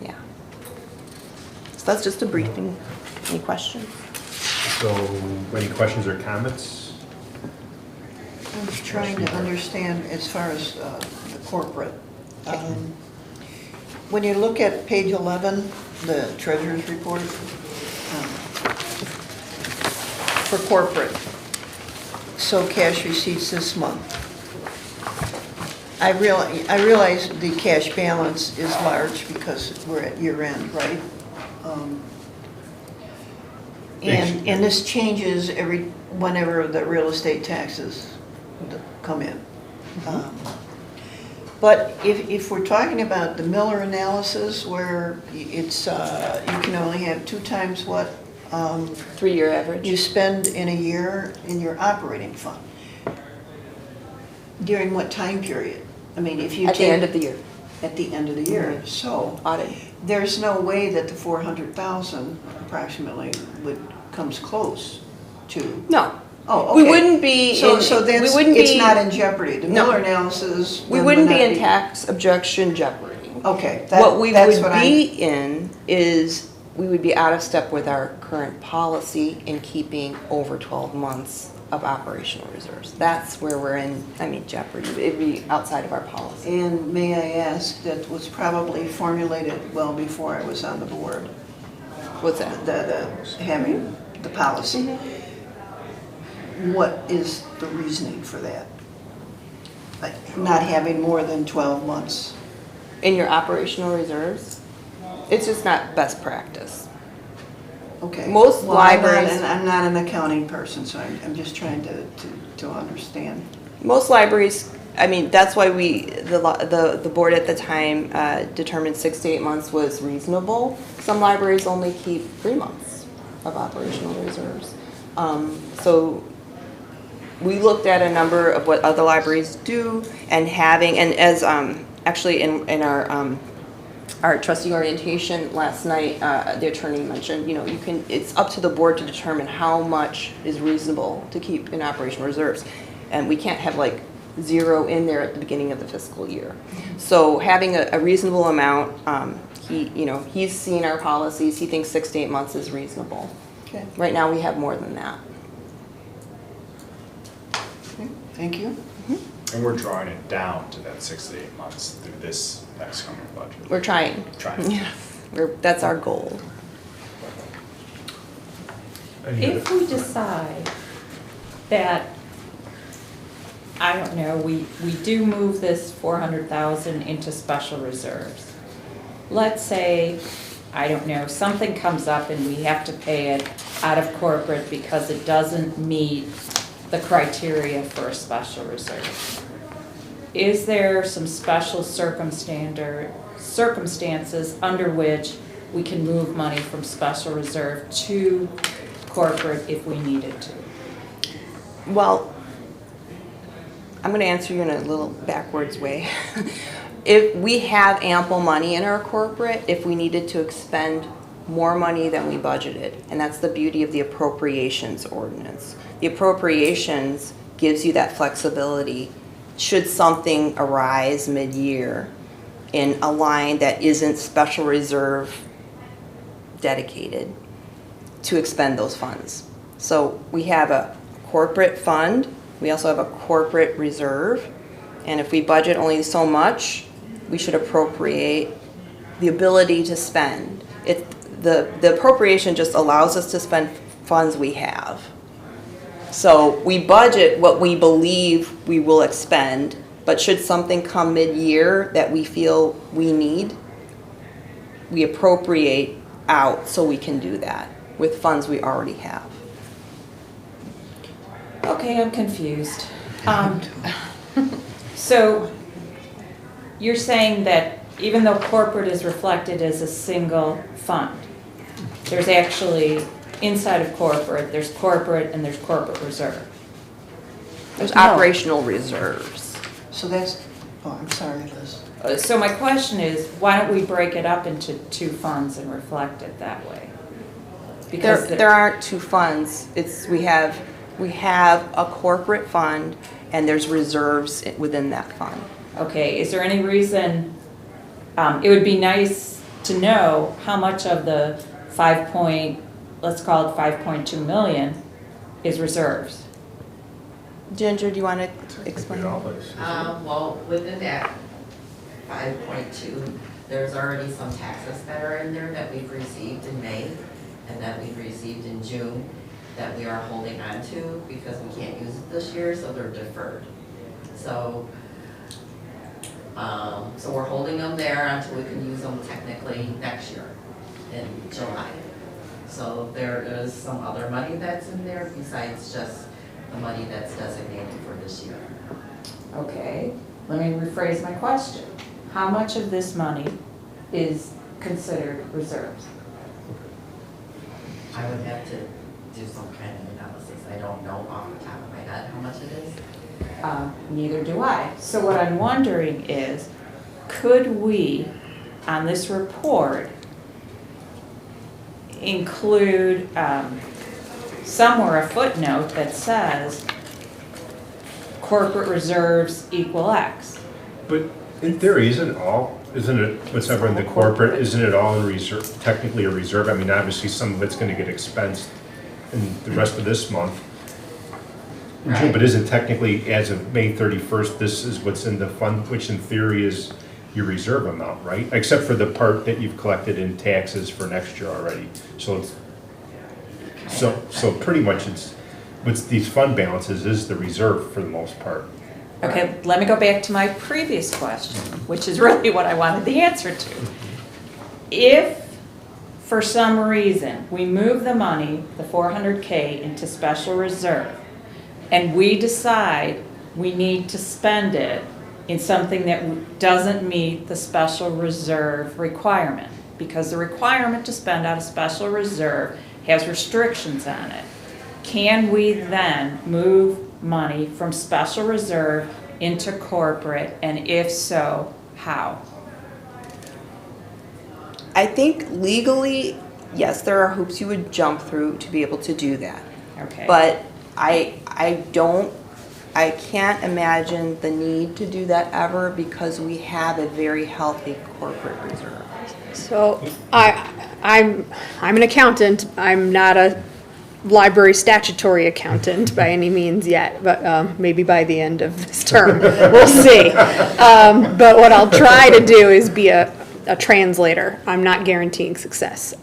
Yeah. So that's just a briefing. Any questions? So, any questions or comments? I'm just trying to understand as far as the corporate. When you look at page 11, the treasurer's report, for corporate, so cash receipts this month. I realize the cash balance is large because we're at year end, right? And this changes whenever the real estate taxes come in. But if we're talking about the Miller analysis where it's, you can only have 2 times what 3-year average. you spend in a year in your operating fund. During what time period? I mean, if you At the end of the year. At the end of the year, so Audit. there's no way that the 400,000 approximately comes close to. No. Oh, okay. We wouldn't be So in, that's, we wouldn't it's be, not in jeopardy. The No. Miller analysis. we then wouldn't would be not in tax objection jeopardy. Okay. What we that's would what be in is we would be out of step with our current policy in keeping over 12 months of operational reserves. That's where we're in, jeopardy. It'd be outside of our policy. And may I ask, that was probably formulated well before I was on the board, What's that? having the policy. What is the reasoning for that? Like not having more than 12 months? In your operational reserves, it's just not best practice. Okay. Most libraries- I'm not an accounting person, so I'm just trying to understand. Most libraries, that's why the board at the time determined 6 to 8 months was reasonable. Some libraries only keep 3 months of operational reserves. So we looked at a number of what other libraries do, and as actually in our trustee orientation last night, the attorney mentioned, it's up to the board to determine how much is reasonable to keep in operational reserves. And we can't have like 0 in there at the beginning of the fiscal year. So having a reasonable amount, he's seen our policies, he thinks 6 to 8 months is reasonable. Okay, Right now, we have more than that. okay, thank you. And we're drawing it down to that 6 to 8 months through this next coming budget. We're trying. Trying. Yeah, that's our goal. If we decide that, I don't know, we do move this 400,000 into special reserves. Let's say, I don't know, something comes up and we have to pay it out of corporate because it doesn't meet the criteria for a special reserve. Is there some special circumstances under which we can move money from special reserve to corporate if we needed to? Well, I'm going to answer you in a little backwards way. If we have ample money in our corporate, if we needed to expend more money than we budgeted, and that's the beauty of the appropriations ordinance. The appropriations gives you that flexibility should something arise mid-year in a line that isn't special reserve dedicated to expend those funds. So we have a corporate fund, we also have a corporate reserve, and if we budget only so much, we should appropriate the ability to spend. The appropriation just allows us to spend funds we have. So we budget what we believe we will expend, but should something come mid-year that we feel we need, we appropriate out so we can do that with funds we already have. Okay, I'm confused. So you're saying that even though corporate is reflected as a single fund, there's actually, inside of corporate, there's corporate and there's corporate reserve. There's operational reserves. So that's, oh, I'm sorry, Liz. So my question is, why don't we break it up into two funds and reflect it that way? Because There aren't two funds. We have a corporate fund and there's reserves within that fund. Okay, is there any reason, it would be nice to know how much of the let's call it 5.2 million is reserves? Ginger, do you want to explain? Well, within that 5.2, there's already some taxes that are in there that we've received in May and that we've received in June that we are holding on to because we can't use it this year, so they're deferred. So we're holding them there until we can use them technically next year in July. So there is some other money that's in there besides just the money that's designated for this year. Okay, let me rephrase my question. How much of this money is considered reserves? I would have to do some kind of analysis. I don't know off the top of my head how much it is. Neither do I. So what I'm wondering is, could we, on this report, include somewhere a footnote that says corporate reserves equal X? But in theory, isn't it, whatever in the corporate, isn't it all in reserve, technically a reserve? I mean, obviously, some of it's gonna get expensed in the rest of this month. Right. But isn't technically, as of May 31st, this is what's in the fund, which in theory is your reserve amount, right? Except for the part that you've collected in taxes for next year already. So it's, so pretty much it's, with these fund balances is the reserve for the most part. Okay, let me go back to my previous question, which is really what I wanted the answer to. If, for some reason, we move the money, the 400K, into special reserve, and we decide we need to spend it in something that doesn't meet the special reserve requirement, because the requirement to spend out of special reserve has restrictions on it, can we then move money from special reserve into corporate, and if so, how? I think legally, yes, there are hoops you would jump through to be able to do that. Okay. But I can't imagine the need to do that ever because we have a very healthy corporate reserve. So I'm an accountant. I'm not a library statutory accountant by any means yet, but maybe by the end of this term, we'll see. But what I'll try to do is be a translator. I'm not guaranteeing success.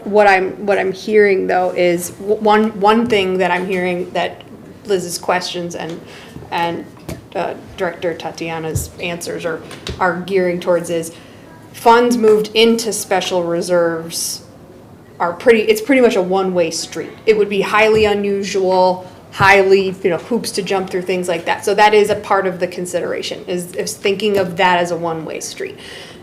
What I'm hearing though is one thing that I'm hearing that Liz's questions and Director Tatiana's answers are gearing towards is funds moved into special reserves it's pretty much a one-way street. It would be highly unusual, highly, hoops to jump through, things like that. So that is a part of the consideration, is thinking of that as a one-way street.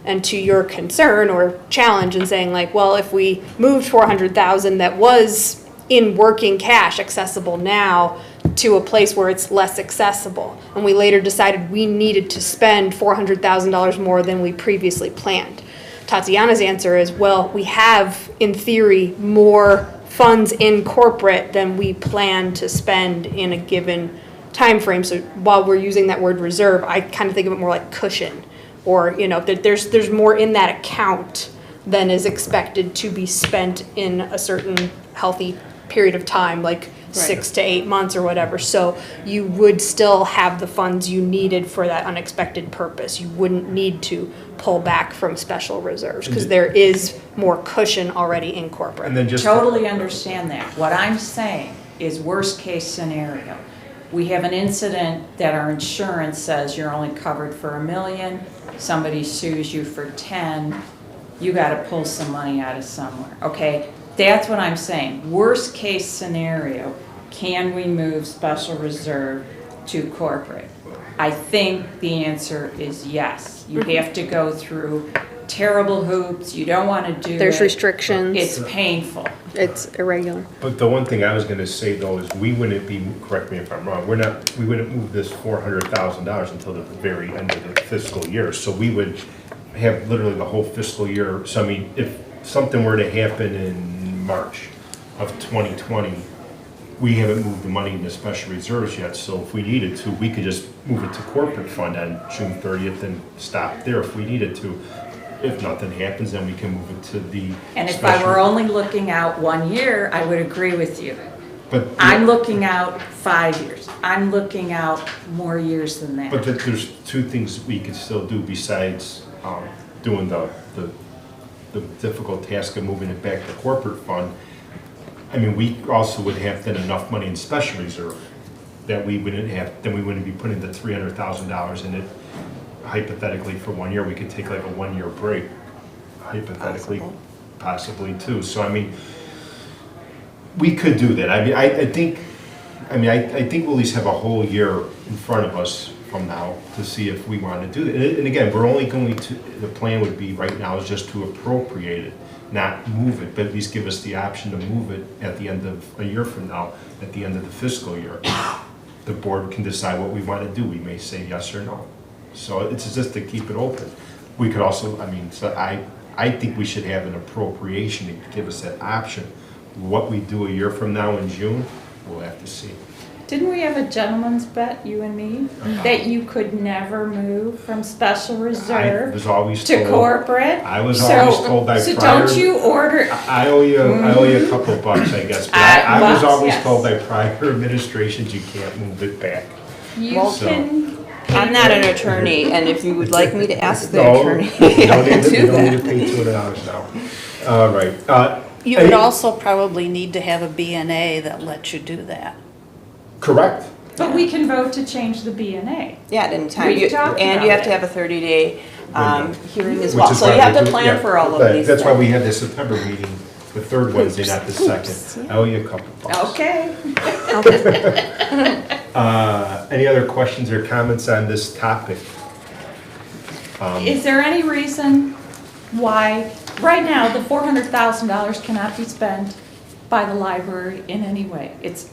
And to your concern or challenge in saying like, well, if we moved 400,000 that was in working cash accessible now to a place where it's less accessible, and we later decided we needed to spend $400,000 more than we previously planned. Tatiana's answer is, well, we have, in theory, more funds in corporate than we plan to spend in a given time frame. So while we're using that word reserve, I kind of think of it more like cushion, or that there's more in that account than is expected to be spent in a certain healthy period of time, like 6 to 8 months or whatever. So you would still have the funds you needed for that unexpected purpose. You wouldn't need to pull back from special reserves because there is more cushion already in corporate. And then just Totally understand that. What I'm saying is worst case scenario. We have an incident that our insurance says you're only covered for $1 million. Somebody sues you for 10. You got to pull some money out of somewhere. Okay, that's what I'm saying. Worst case scenario, can we move special reserve to corporate? I think the answer is yes. You have to go through terrible hoops. You don't want to do There's it. restrictions. It's painful. It's irregular. But the one thing I was gonna say though is we wouldn't be, correct me if I'm wrong, we wouldn't move this $400,000 until the very end of the fiscal year. So we would have literally the whole fiscal year. So I mean, if something were to happen in March of 2020, we haven't moved the money into special reserves yet. So if we needed to, we could just move it to corporate fund on June 30th and stop there if we needed to. If nothing happens, then we can move it to the And if I were only looking out 1 year, I would agree with you. But I'm looking out 5 years. I'm looking out more years than that. But there's two things we could still do besides doing the difficult task of moving it back to corporate fund. I mean, we also would have then enough money in special reserve that we wouldn't have, then we wouldn't be putting the $300,000 in it. Hypothetically, for 1 year, we could take like a 1 year break, hypothetically, possibly too. So I mean, we could do that. I mean, I think we'll at least have a whole year in front of us from now to see if we want to do that. And again, we're only going to, the plan would be right now is just to appropriate it, not move it, but at least give us the option to move it at the end of a year from now, at the end of the fiscal year. The board can decide what we want to do. We may say yes or no. So it's just to keep it open. We could also, I mean, so I think we should have an appropriation to give us that option. What we do a year from now in June, we'll have to see. Didn't we have a gentleman's bet, you and me, that you could never move from special I reserve was always to told, corporate? I was always told by So prior. don't you order, I owe you a couple bucks, I guess. But I was bucks, always yes. told by prior administrations you can't move it back. you Well, can. I'm not an attorney, and if you would like me to ask the No, attorney, you don't I can need to, do you don't need that. to pay $200 now. All right. You would also probably need to have a BNA that lets you do that. Correct. But we can vote to change the BNA. Yeah, at any time. We You- talked And about you have to it. have a 30-day hearing as Which well. is So why you have we to do- plan yeah, for all but of these That's why we things. had the September meeting, the third Wednesday, not the second. I owe you a couple bucks. Okay. Any other questions or comments on this topic? Is there any reason why, right now, the $400,000 cannot be spent by the library in any way? It's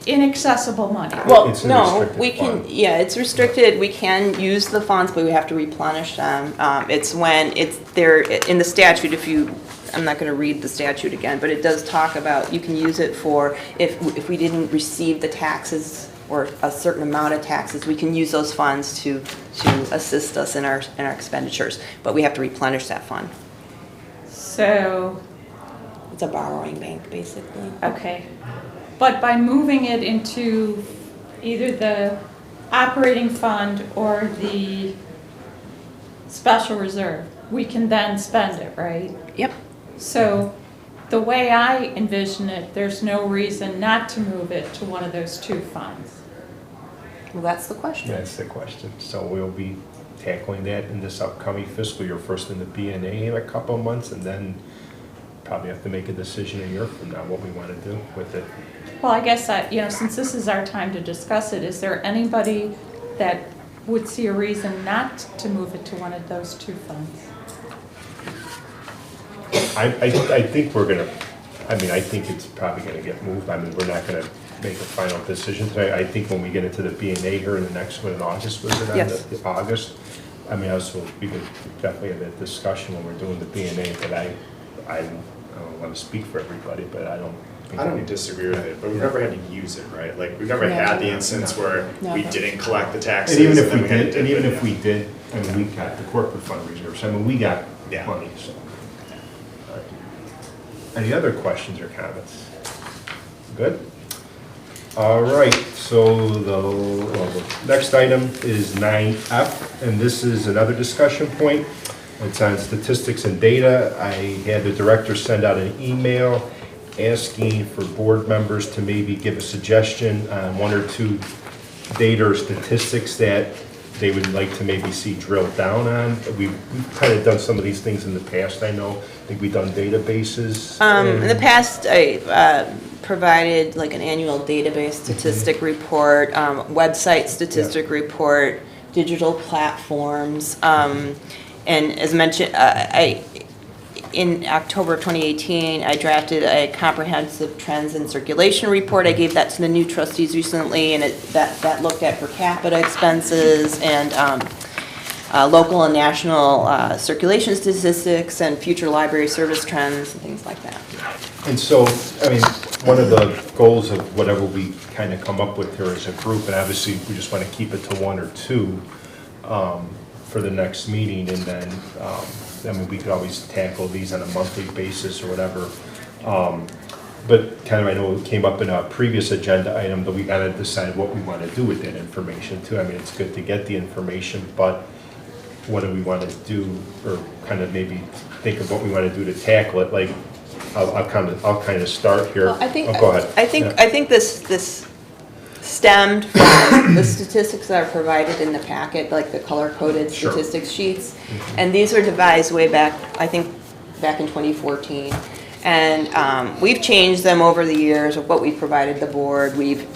inaccessible money. Well, It's a no, restricted we can, fund. yeah, it's restricted. We can use the funds, but we have to replenish them. It's when it's there in the statute, if you, I'm not gonna read the statute again, but it does talk about, you can use it for, if we didn't receive the taxes or a certain amount of taxes, we can use those funds to assist us in our expenditures, but we have to replenish that fund. So It's a borrowing bank, basically. Okay. But by moving it into either the operating fund or the special reserve, we can then spend it, right? Yep. So the way I envision it, there's no reason not to move it to one of those two funds. Well, that's the question. That's the question. So we'll be tackling that in this upcoming fiscal year, first in the B&A in a couple of months, and then probably have to make a decision a year from now what we want to do with it. Well, I guess, since this is our time to discuss it, is there anybody that would see a reason not to move it to one of those two funds? I think we're gonna, I think it's probably gonna get moved. We're not gonna make a final decision today. I think when we get into the B&A here in the next one in August, was it on Yes. the August? Also, we could definitely have that discussion when we're doing the B&A, but I don't want to speak for everybody, but I don't. I don't disagree with it, but we've never had to use it, right? Like, we've never had the instance where we didn't collect the taxes. And even if we then had to did, dip and even it, if we did, we got the corporate fund reserves, we got Yeah. money, so. All right. Any other questions or comments? Good? All right, so the next item is 9F, and this is another discussion point. It's on statistics and data. I had the director send out an email asking for board members to maybe give a suggestion on one or two data or statistics that they would like to maybe see drilled down on. We've kind of done some of these things in the past, I know. I think we've done databases. In the past, I provided like an annual database statistic report, website statistic report, digital platforms, and as mentioned, in October of 2018, I drafted a comprehensive trends and circulation report. I gave that to the new trustees recently, and that looked at per capita expenses and local and national circulation statistics and future library service trends and things like that. And so, one of the goals of whatever we kind of come up with here as a group, and obviously we just want to keep it to one or two for the next meeting, and then we could always tackle these on a monthly basis or whatever. But kind of, I know it came up in a previous agenda item, but we got to decide what we want to do with that information too. It's good to get the information, but what do we want to do, or kind of maybe think of what we want to do to tackle it? Like, I'll kind of start here. Well, I think, go ahead. I think this stemmed from the statistics that are provided in the packet, like the color-coded Sure. statistics sheets. And these were devised way back, I think, back in 2014. And we've changed them over the years of what we've provided the board. We've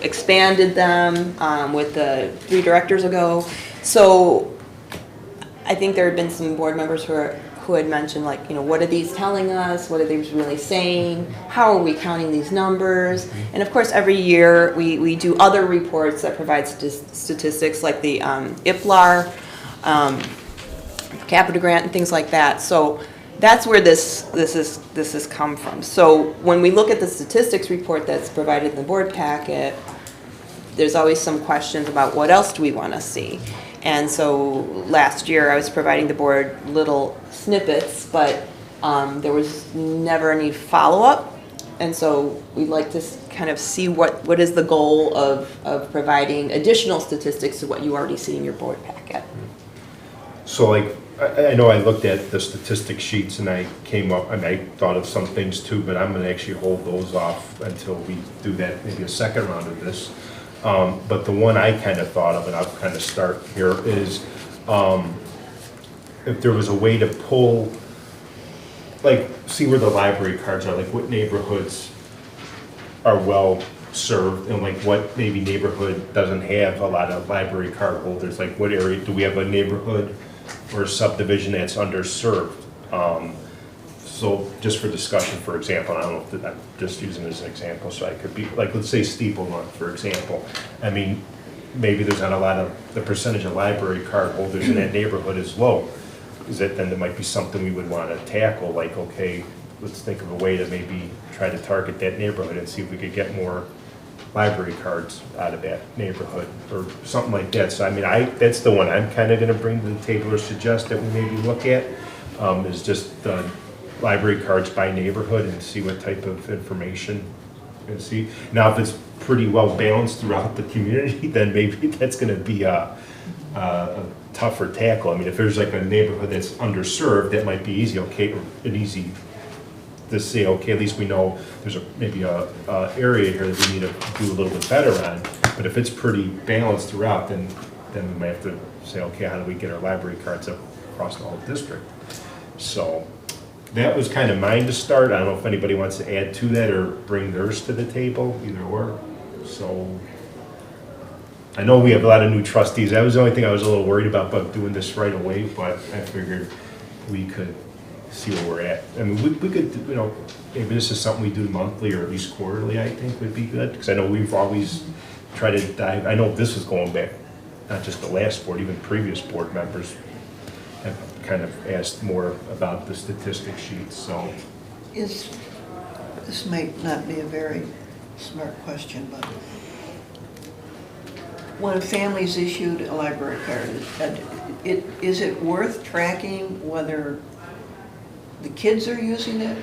expanded them with the 3 directors ago. So I think there have been some board members who had mentioned, like, what are these telling us? What are they really saying? How are we counting these numbers? And of course, every year we do other reports that provide statistics, like the IPLAR, Capita Grant, and things like that. So that's where this has come from. So when we look at the statistics report that's provided in the board packet, there's always some questions about what else do we want to see. And so last year I was providing the board little snippets, but there was never any follow-up. And so we'd like to kind of see what is the goal of providing additional statistics to what you already see in your board packet. So, like, I know I looked at the statistic sheets and I came up, I thought of some things too, but I'm gonna actually hold those off until we do that, maybe a second round of this. But the one I kind of thought of, and I'll kind of start here, is if there was a way to pull, like, see where the library cards are, like what neighborhoods are well served, and like what maybe neighborhood doesn't have a lot of library card holders, like what area, do we have a neighborhood or a subdivision that's underserved? So just for discussion, for example, I don't know if I'm just using it as an example, so I could be, like, let's say Steeple Run, for example. Maybe there's not a lot of, the percentage of library card holders in that neighborhood is low. Then there might be something we would want to tackle, like, okay, let's think of a way to maybe try to target that neighborhood and see if we could get more library cards out of that neighborhood, or something like that. So that's the one I'm kind of going to bring to the table or suggest that we maybe look at, is just library cards by neighborhood and see what type of information and see. Now, if it's pretty well balanced throughout the community, then maybe that's gonna be a tougher tackle. I mean, if there's like a neighborhood that's underserved, that might be easy, okay, an easy to say, okay, at least we know there's maybe a area here that we need to do a little bit better on. But if it's pretty balanced throughout, then we might have to say, okay, how do we get our library cards up across the whole district? So that was kind of mine to start. I don't know if anybody wants to add to that or bring theirs to the table, either or. So I know we have a lot of new trustees. That was the only thing I was a little worried about doing this right away, but I figured we could see where we're at. I mean, we could, you know, maybe this is something we do monthly or at least quarterly, I think would be good. Because I know we've always tried to dive, I know this is going back, not just the last board, even previous board members have kind of asked more about the statistic sheets, so. This might not be a very smart question, but when a family's issued a library card, is it worth tracking whether the kids are using it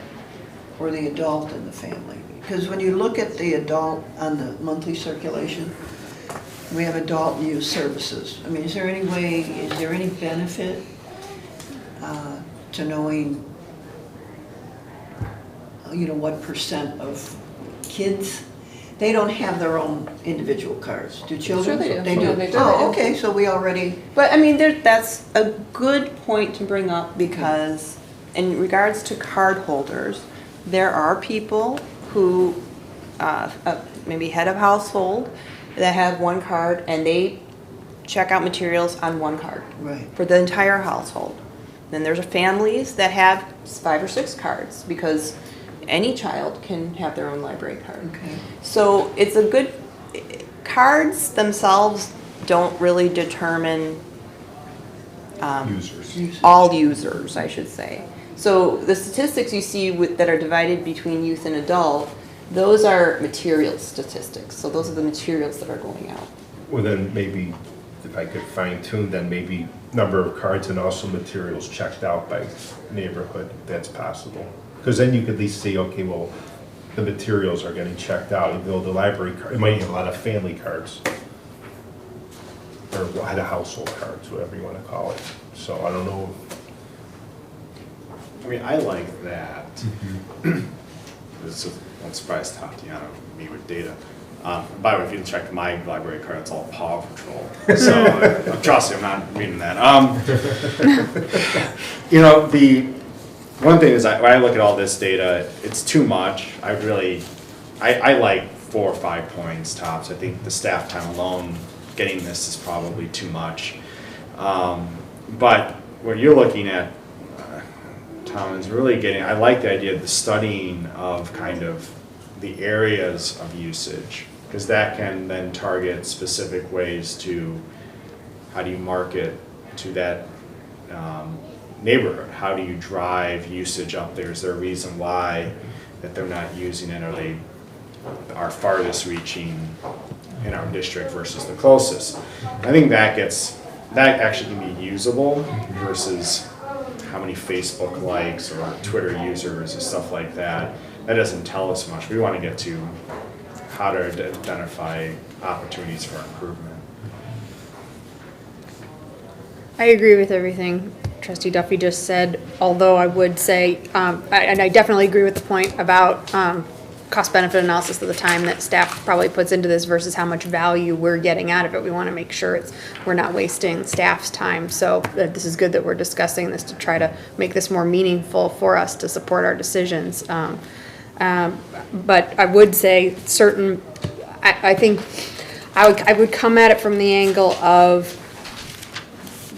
or the adult in the family? Because when you look at the adult on the monthly circulation, we have adult use services. I mean, is there any benefit to knowing, you know, what percent of kids? They don't have their own individual cards. Do children? Sure they do. They do. Yeah, they do. Oh, okay, so we already, But I mean, that's a good point to bring up because in regards to card holders, there are people who maybe head of household that have one card and they check out materials on one card right. for the entire household. Then there's families that have 5 or 6 cards because any child can have their own library card. Okay. So it's a good, cards themselves don't really determine Users. all users, I should say. So the statistics you see that are divided between youth and adult, those are material statistics. So those are the materials that are going out. Well, then maybe if I could fine tune, then maybe number of cards and also materials checked out by neighborhood, if that's possible. Because then you could at least see, okay, well, the materials are getting checked out, even though the library card, it might have a lot of family cards. Or a lot of household cards, whatever you want to call it. So I don't know. I mean, I like that. This is one surprise Tatiana, me with data. By the way, if you check my library card, it's all Paw Patrol. So trust me, I'm not reading that. You know, the one thing is when I look at all this data, it's too much. I like 4 or 5 points tops. I think the staff time alone getting this is probably too much. But what you're looking at, Tom, is really getting, I like the idea of the studying of kind of the areas of usage, because that can then target specific ways to, how do you market to that neighborhood? How do you drive usage up there? Is there a reason why that they're not using it? Are they our farthest reaching in our district versus the closest? I think that actually can be usable versus how many Facebook likes or Twitter users and stuff like that. That doesn't tell us much. We want to get to how to identify opportunities for improvement. I agree with everything Trustee Duffy just said, although I would say, and I definitely agree with the point about cost-benefit analysis of the time that staff probably puts into this versus how much value we're getting out of it. We want to make sure we're not wasting staff's time. So this is good that we're discussing this to try to make this more meaningful for us to support our decisions. But I would say I think I would come at it from the angle of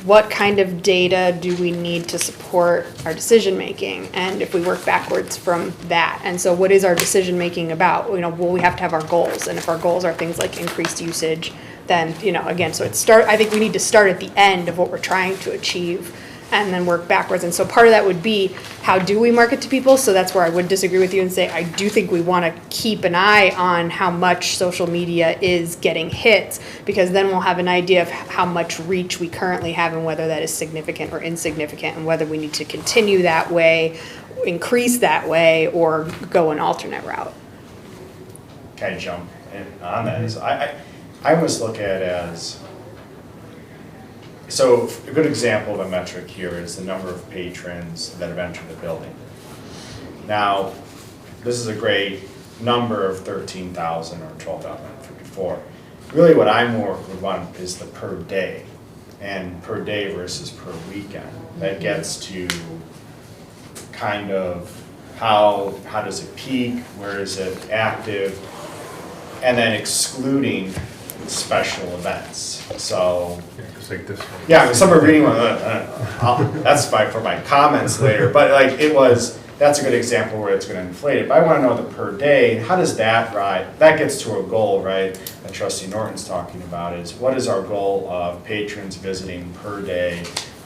what kind of data do we need to support our decision making, and if we work backwards from that. And so what is our decision making about? You know, well, we have to have our goals, and if our goals are things like increased usage, then, you know, again, so I think we need to start at the end of what we're trying to achieve and then work backwards. And so part of that would be, how do we market to people? So that's where I would disagree with you and say, I do think we want to keep an eye on how much social media is getting hits, because then we'll have an idea of how much reach we currently have and whether that is significant or insignificant, and whether we need to continue that way, increase that way or go an alternate route. Can I jump in on that? Is I almost look at it as, so a good example of a metric here is the number of patrons that have entered the building. Now, this is a great number of 13,000 or 12,054. Really what I more would want is the per day, and per day versus per weekend. That gets to kind of how does it peak, where is it active, and then excluding special events. So, It's like this one. yeah, some are reading one, that's for my comments later, but like that's a good example where it's gonna inflate it. But I wanna know the per day, how does that ride? That gets to a goal, right, that Trustee Norton's talking about, is what is our goal of patrons visiting per day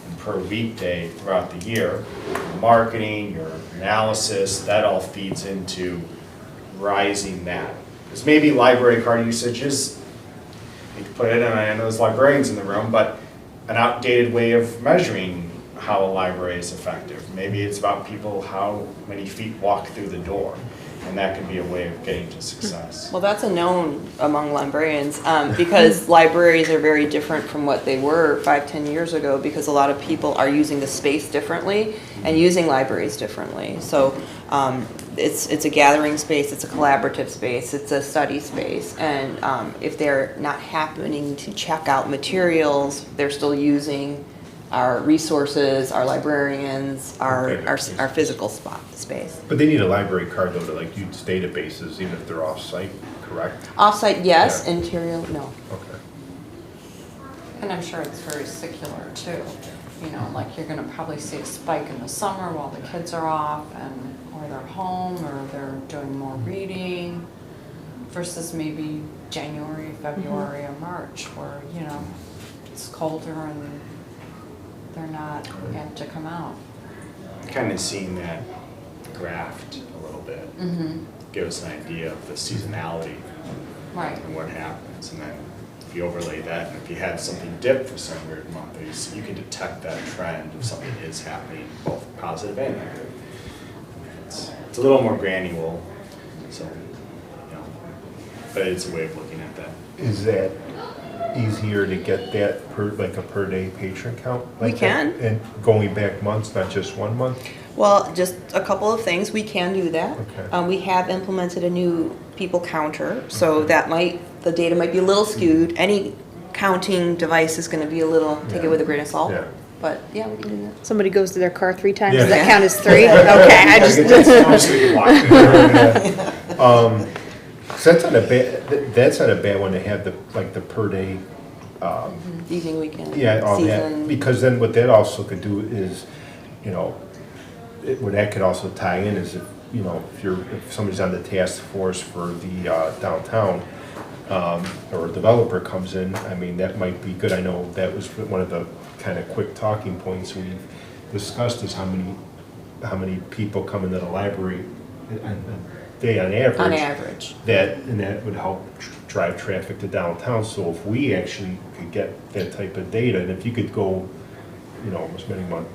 and per weekday throughout the year? Marketing, your analysis, that all feeds into rising that. Because maybe library card usage is, you could put it in, I know there's librarians in the room, but an outdated way of measuring how a library is effective. Maybe it's about people, how many feet walk through the door, and that could be a way of getting to success. Well, that's a known among librarians, because libraries are very different from what they were 5-10 years ago, because a lot of people are using the space differently and using libraries differently. So it's a gathering space, it's a collaborative space, it's a study space, and if they're not happening to check out materials, they're still using our resources, our librarians, our physical space. But they need a library card though to like use databases, even if they're off-site, correct? Offsite, yes. Yeah. Interior, no. Okay. And I'm sure it's very secular too. You know, like you're gonna probably see a spike in the summer while the kids are off and, or they're home, or they're doing more reading versus maybe January, February, or March where, you know, it's colder and they're not apt to come out. Kind of seeing that graphed a little bit, give us an idea of the seasonality Right. and what happens, and then if you overlay that, and if you had something dip for some weird month, you can detect that trend if something is happening, both positive and negative. It's a little more granular, so, you know, but it's a way of looking at that. Is that easier to get that per, like a per day patron count? We like can. that? And going back months, not just 1 month? Well, just a couple of things, we can do that. Okay. We have implemented a new people counter, so that the data might be a little skewed. Any counting device is gonna be a little, take it with a grain of salt. Yeah. But yeah, we can do that. Somebody goes to their car 3 times, Yeah. does that count as 3? Okay, I just, I'm just gonna keep walking. So that's not a bad one to have the, like the per day, Evening, weekend, yeah, all that. season. Because then what that also could do is, you know, what that could also tie in is if, you know, if somebody's on the task force for the downtown, or a developer comes in, I mean, that might be good. I know that was one of the kind of quick talking points we've discussed, is how many people come into the library a day on average. On average. That would help drive traffic to downtown. So if we actually could get that type of data, and if you could go, you know, almost many months,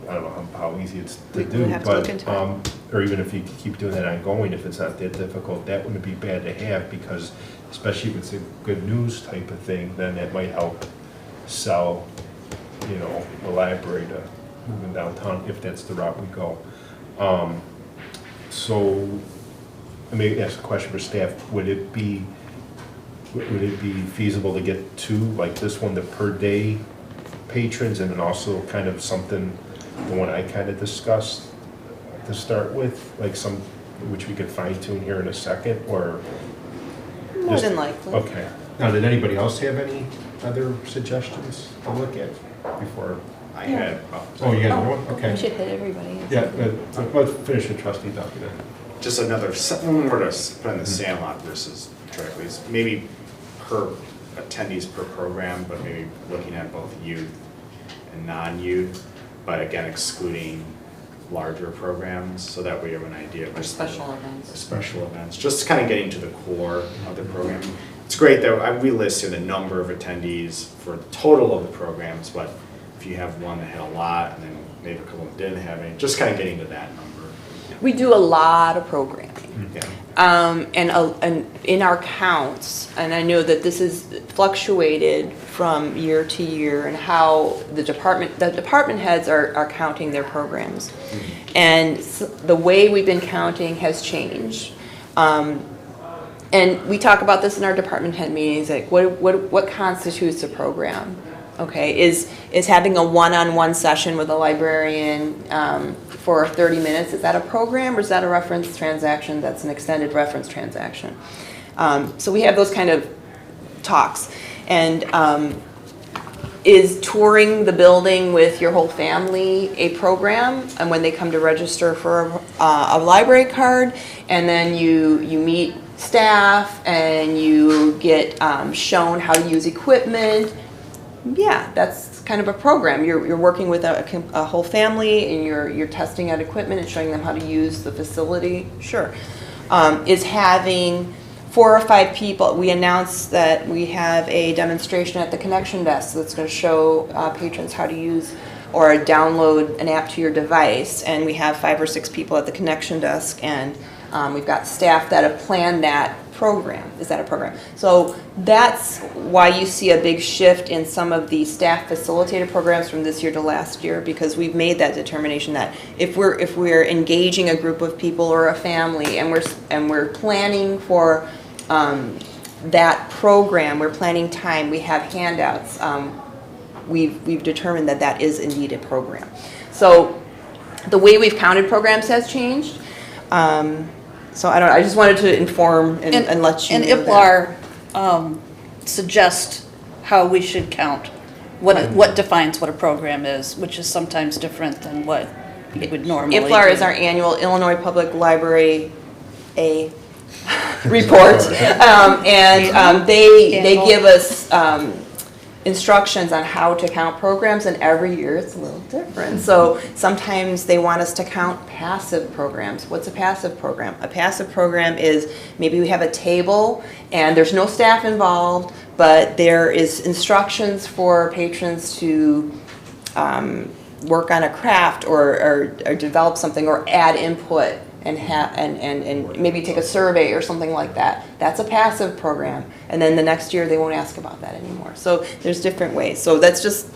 I don't know how easy it's to We do, would have to look into it. or even if you keep doing that ongoing, if it's not that difficult, that wouldn't be bad to have, because especially if it's a good news type of thing, then that might help sell, you know, the library to moving downtown, if that's the route we go. So, I may ask a question for staff, would it be feasible to get 2, like this one, the per day patrons, and then also kind of something, the one I kind of discussed to start with, like some, which we could fine tune here in a second, or? More just- than likely. Okay. Now, did anybody else have any other suggestions to look at before? I had, Oh, you got another one? We Okay. should hit everybody. Yeah, let's finish the trustee document. just another, one more to put in the sandlot versus directly, is maybe per attendees per program, but maybe looking at both youth and non-youth, but again excluding larger programs, so that we have an idea of. Or special Or events. special events, just kind of getting to the core of the program. It's great that we listed the number of attendees for the total of the programs, but if you have one that had a lot and then maybe a couple that didn't have any, just kind of getting to that number. We do a lot of programming. Yeah. And in our counts, and I know that this is fluctuated from year to year, and how the department heads are counting their programs. And the way we've been counting has changed. And we talk about this in our department head meetings, like what constitutes a program? Okay, is having a one-on-one session with a librarian for 30 minutes, is that a program, or is that a reference transaction that's an extended reference transaction? So we have those kind of talks. And is touring the building with your whole family a program? And when they come to register for a library card, and then you meet staff and you get shown how to use equipment, yeah, that's kind of a program. You're working with a whole family, and you're testing out equipment and showing them how to use the facility. Sure. Is having 4 or 5 people. We announced that we have a demonstration at the connection desk that's going to show patrons how to use or download an app to your device, and we have 5 or 6 people at the connection desk, and we've got staff that have planned that program. Is that a program? So that's why you see a big shift in some of the staff facilitated programs from this year to last year, because we've made that determination that if we're engaging a group of people or a family, and we're planning for that program, we're planning time, we have handouts, we've determined that is indeed a program. So the way we've counted programs has changed. So I just wanted to inform and let you and know that. IPLAR suggests how we should count, what defines what a program is, which is sometimes different than what you would normally do. IPLAR is our annual Illinois Public Library report, and they give us instructions on how to count programs, and every year it's a little different. So sometimes they want us to count passive programs. What's a passive program? A passive program is maybe we have a table and there's no staff involved, but there is instructions for patrons to work on a craft or develop something or add input and maybe take a survey or something like that. That's a passive program. And then the next year they won't ask about that anymore. So there's different ways. So that's just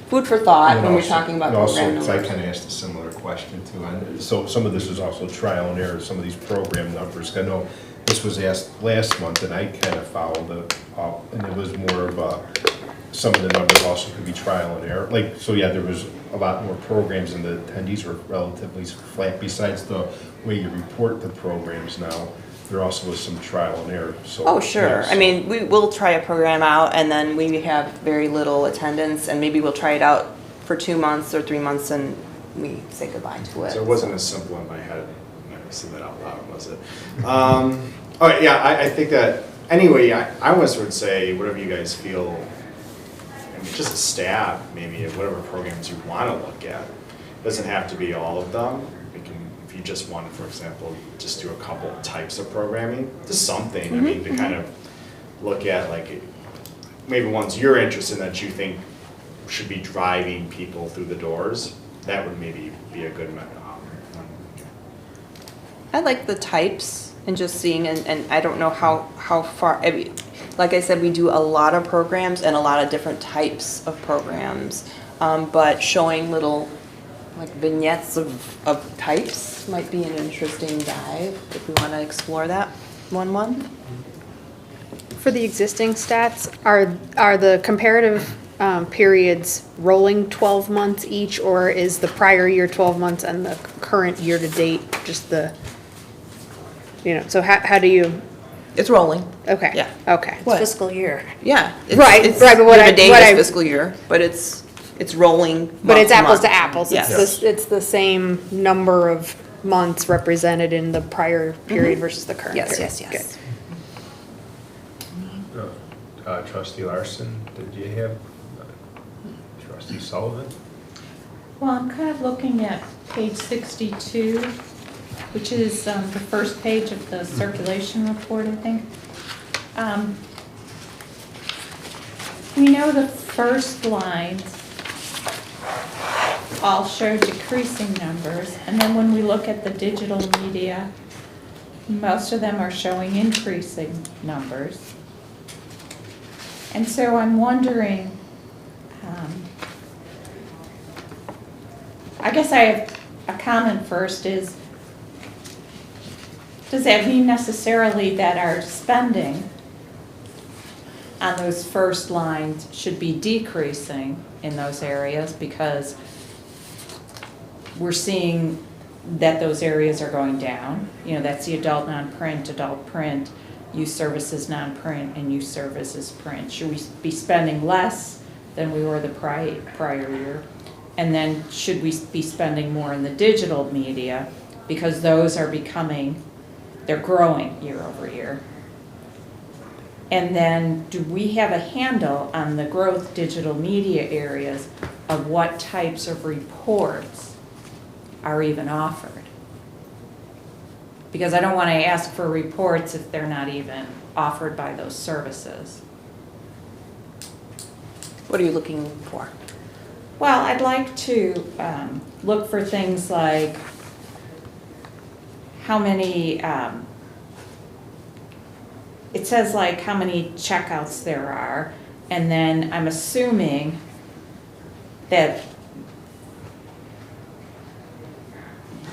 food for thought when we're talking about program numbers. I kind of asked a similar question too. And so some of this is also trial and error, some of these program numbers. I know this was asked last month, and I kind of followed it up, and it was more of some of the numbers also could be trial and error. Like, so yeah, there was a lot more programs, and the attendees were relatively flat. Besides the way you report the programs now, there also was some trial and error. So, oh, sure. Yeah, so. I mean, we will try a program out, and then we have very little attendance, and maybe we'll try it out for 2 months or 3 months, and we say goodbye to it. So it wasn't as simple in my head. I never said that out loud, was it? All right, yeah, I think that, anyway, I almost would say whatever you guys feel, just a stab, maybe, of whatever programs you want to look at. It doesn't have to be all of them. If you just want to, for example, just do a couple types of programming, just something, I mean, to kind of look at, like, maybe ones you're interested in that you think should be driving people through the doors, that would maybe be a good method. I like the types and just seeing, and I don't know how far, I mean, like I said, we do a lot of programs and a lot of different types of programs, but showing little like vignettes of types might be an interesting dive if we want to explore that one. For the existing stats, are the comparative periods rolling 12 months each, or is the prior year 12 months and the current year to date just the, so how do you? It's rolling. Okay. Yeah. Okay. It's fiscal year. Yeah. Right, but what I- year-to-date is fiscal year, but it's rolling. But it's month apples to to apples. Yes. It's the same number of months represented in the prior period versus the current period. Yes. Good. Trustee Larson, did you have Trustee Sullivan? Well, I'm kind of looking at page 62, which is the first page of the circulation report, I think. We know the first line all show decreasing numbers, and then when we look at the digital media, most of them are showing increasing numbers. And so I'm wondering, I guess I have a comment first is, does that mean necessarily that our spending on those first lines should be decreasing in those areas because we're seeing that those areas are going down? You know, that's the adult print, youth services non-print, and youth services print. Should we be spending less than we were the prior year? And then should we be spending more in the digital media because those are they're growing year over year? And then do we have a handle on the growth digital media areas of what types of reports are even offered? Because I don't want to ask for reports if they're not even offered by those services. What are you looking for? Well, I'd like to look for things like how many, it says like how many checkouts there are, and then I'm assuming that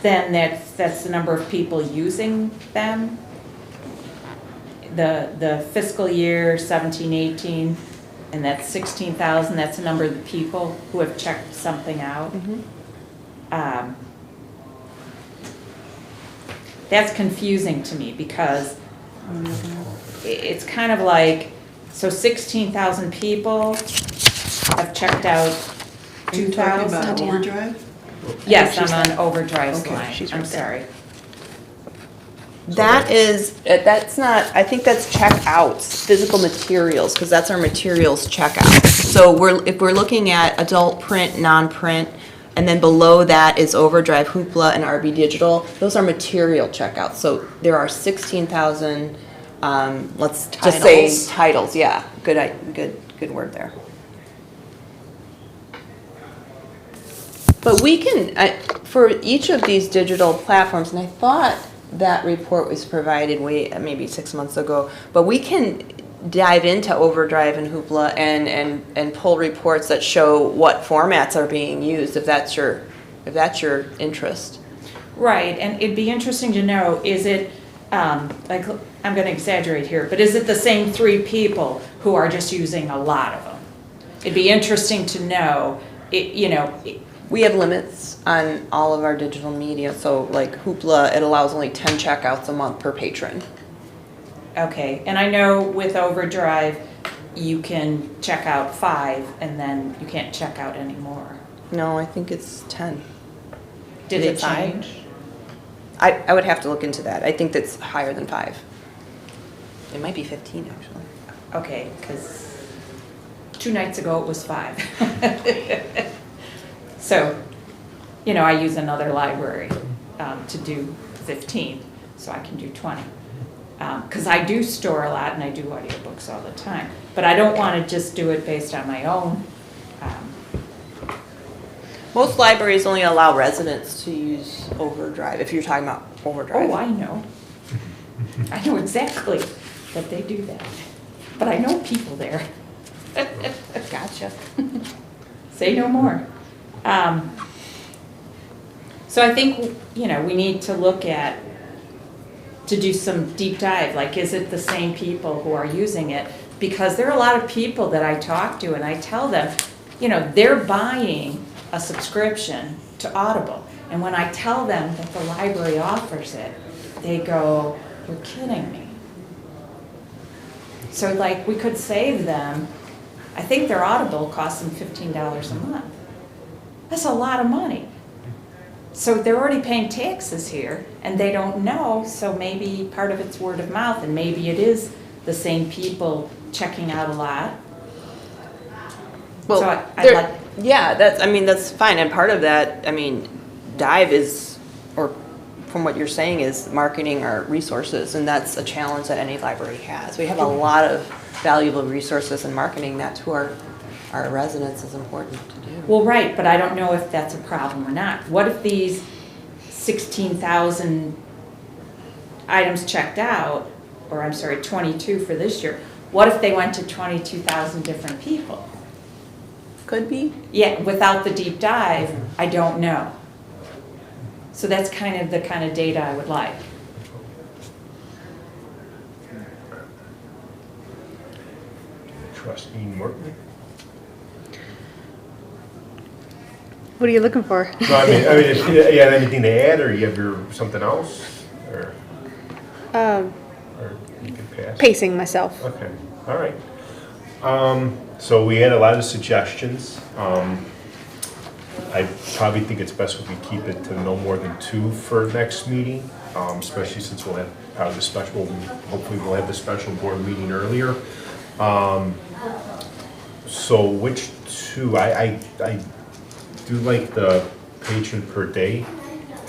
then that's the number of people using them. The fiscal year 17-18, and that's 16,000, that's the number of the people who have checked something out. That's confusing to me because it's kind of like, so 16,000 people have checked out Are you talking about 2,000? overdrive? Yes, I'm on Overdrive's Okay, line, she's I'm right there. sorry. That's not, I think that's checkouts, physical materials, because that's our materials checkout. So if we're looking at adult print, non-print, and then below that is Overdrive, Hoopla, and RB Digital, those are material checkouts. So there are 16,000, let's just say titles, yeah, good word there. But we can, for each of these digital platforms, and I thought that report was provided maybe 6 months ago, but we can dive into Overdrive and Hoopla and pull reports that show what formats are being used if that's your interest. Right, and it'd be interesting to know, is it, like, I'm gonna exaggerate here, but is it the same 3 people who are just using a lot of them? It'd be interesting to know, We have limits on all of our digital media, so like Hoopla, it allows only 10 checkouts a month per patron. okay, and I know with Overdrive, you can check out 5 and then you can't check out anymore. No, I think it's 10. Did Is it it 5? change? I would have to look into that. I think that's higher than 5. It might be 15 actually. Okay, because 2 nights ago it was 5. So, I use another library to do 15, so I can do 20. Because I do store a lot and I do audiobooks all the time. But I don't want to just do it based on my own. Most libraries only allow residents to use Overdrive, if you're talking about Overdrive. Oh, I know. I know exactly that they do that. But I know people there. Gotcha. Say no more. So I think, we need to look at, to do some deep dive, like is it the same people who are using it? Because there are a lot of people that I talk to and I tell them, they're buying a subscription to Audible. And when I tell them that the library offers it, they go, "You're kidding me." So like we could save them, I think their Audible costs them $15 a month. That's a lot of money. So they're already paying taxes here and they don't know, so maybe part of it's word of mouth and maybe it is the same people checking out a lot. Well, So I'd like, yeah, that's fine. And part of that, Dive is, or from what you're saying, is marketing our resources, and that's a challenge that any library has. We have a lot of valuable resources and marketing that to our our residents is important to do. Well, right, but I don't know if that's a problem or not. What if these 16,000 items checked out, or I'm sorry, 22 for this year, what if they went to 22,000 different people? Could be. Yeah, without the deep dive, I don't know. So that's kind of the kind of data I would like. Trustee Morton? What are you looking for? No, I mean, if you have anything to add, or you have something else, or you can pass? Pacing myself. Okay, all right. So we had a lot of suggestions. I probably think it's best if we keep it to no more than 2 for next meeting, especially since we'll have the special, hopefully we'll have the special board meeting earlier. So which 2? I do like the patron per day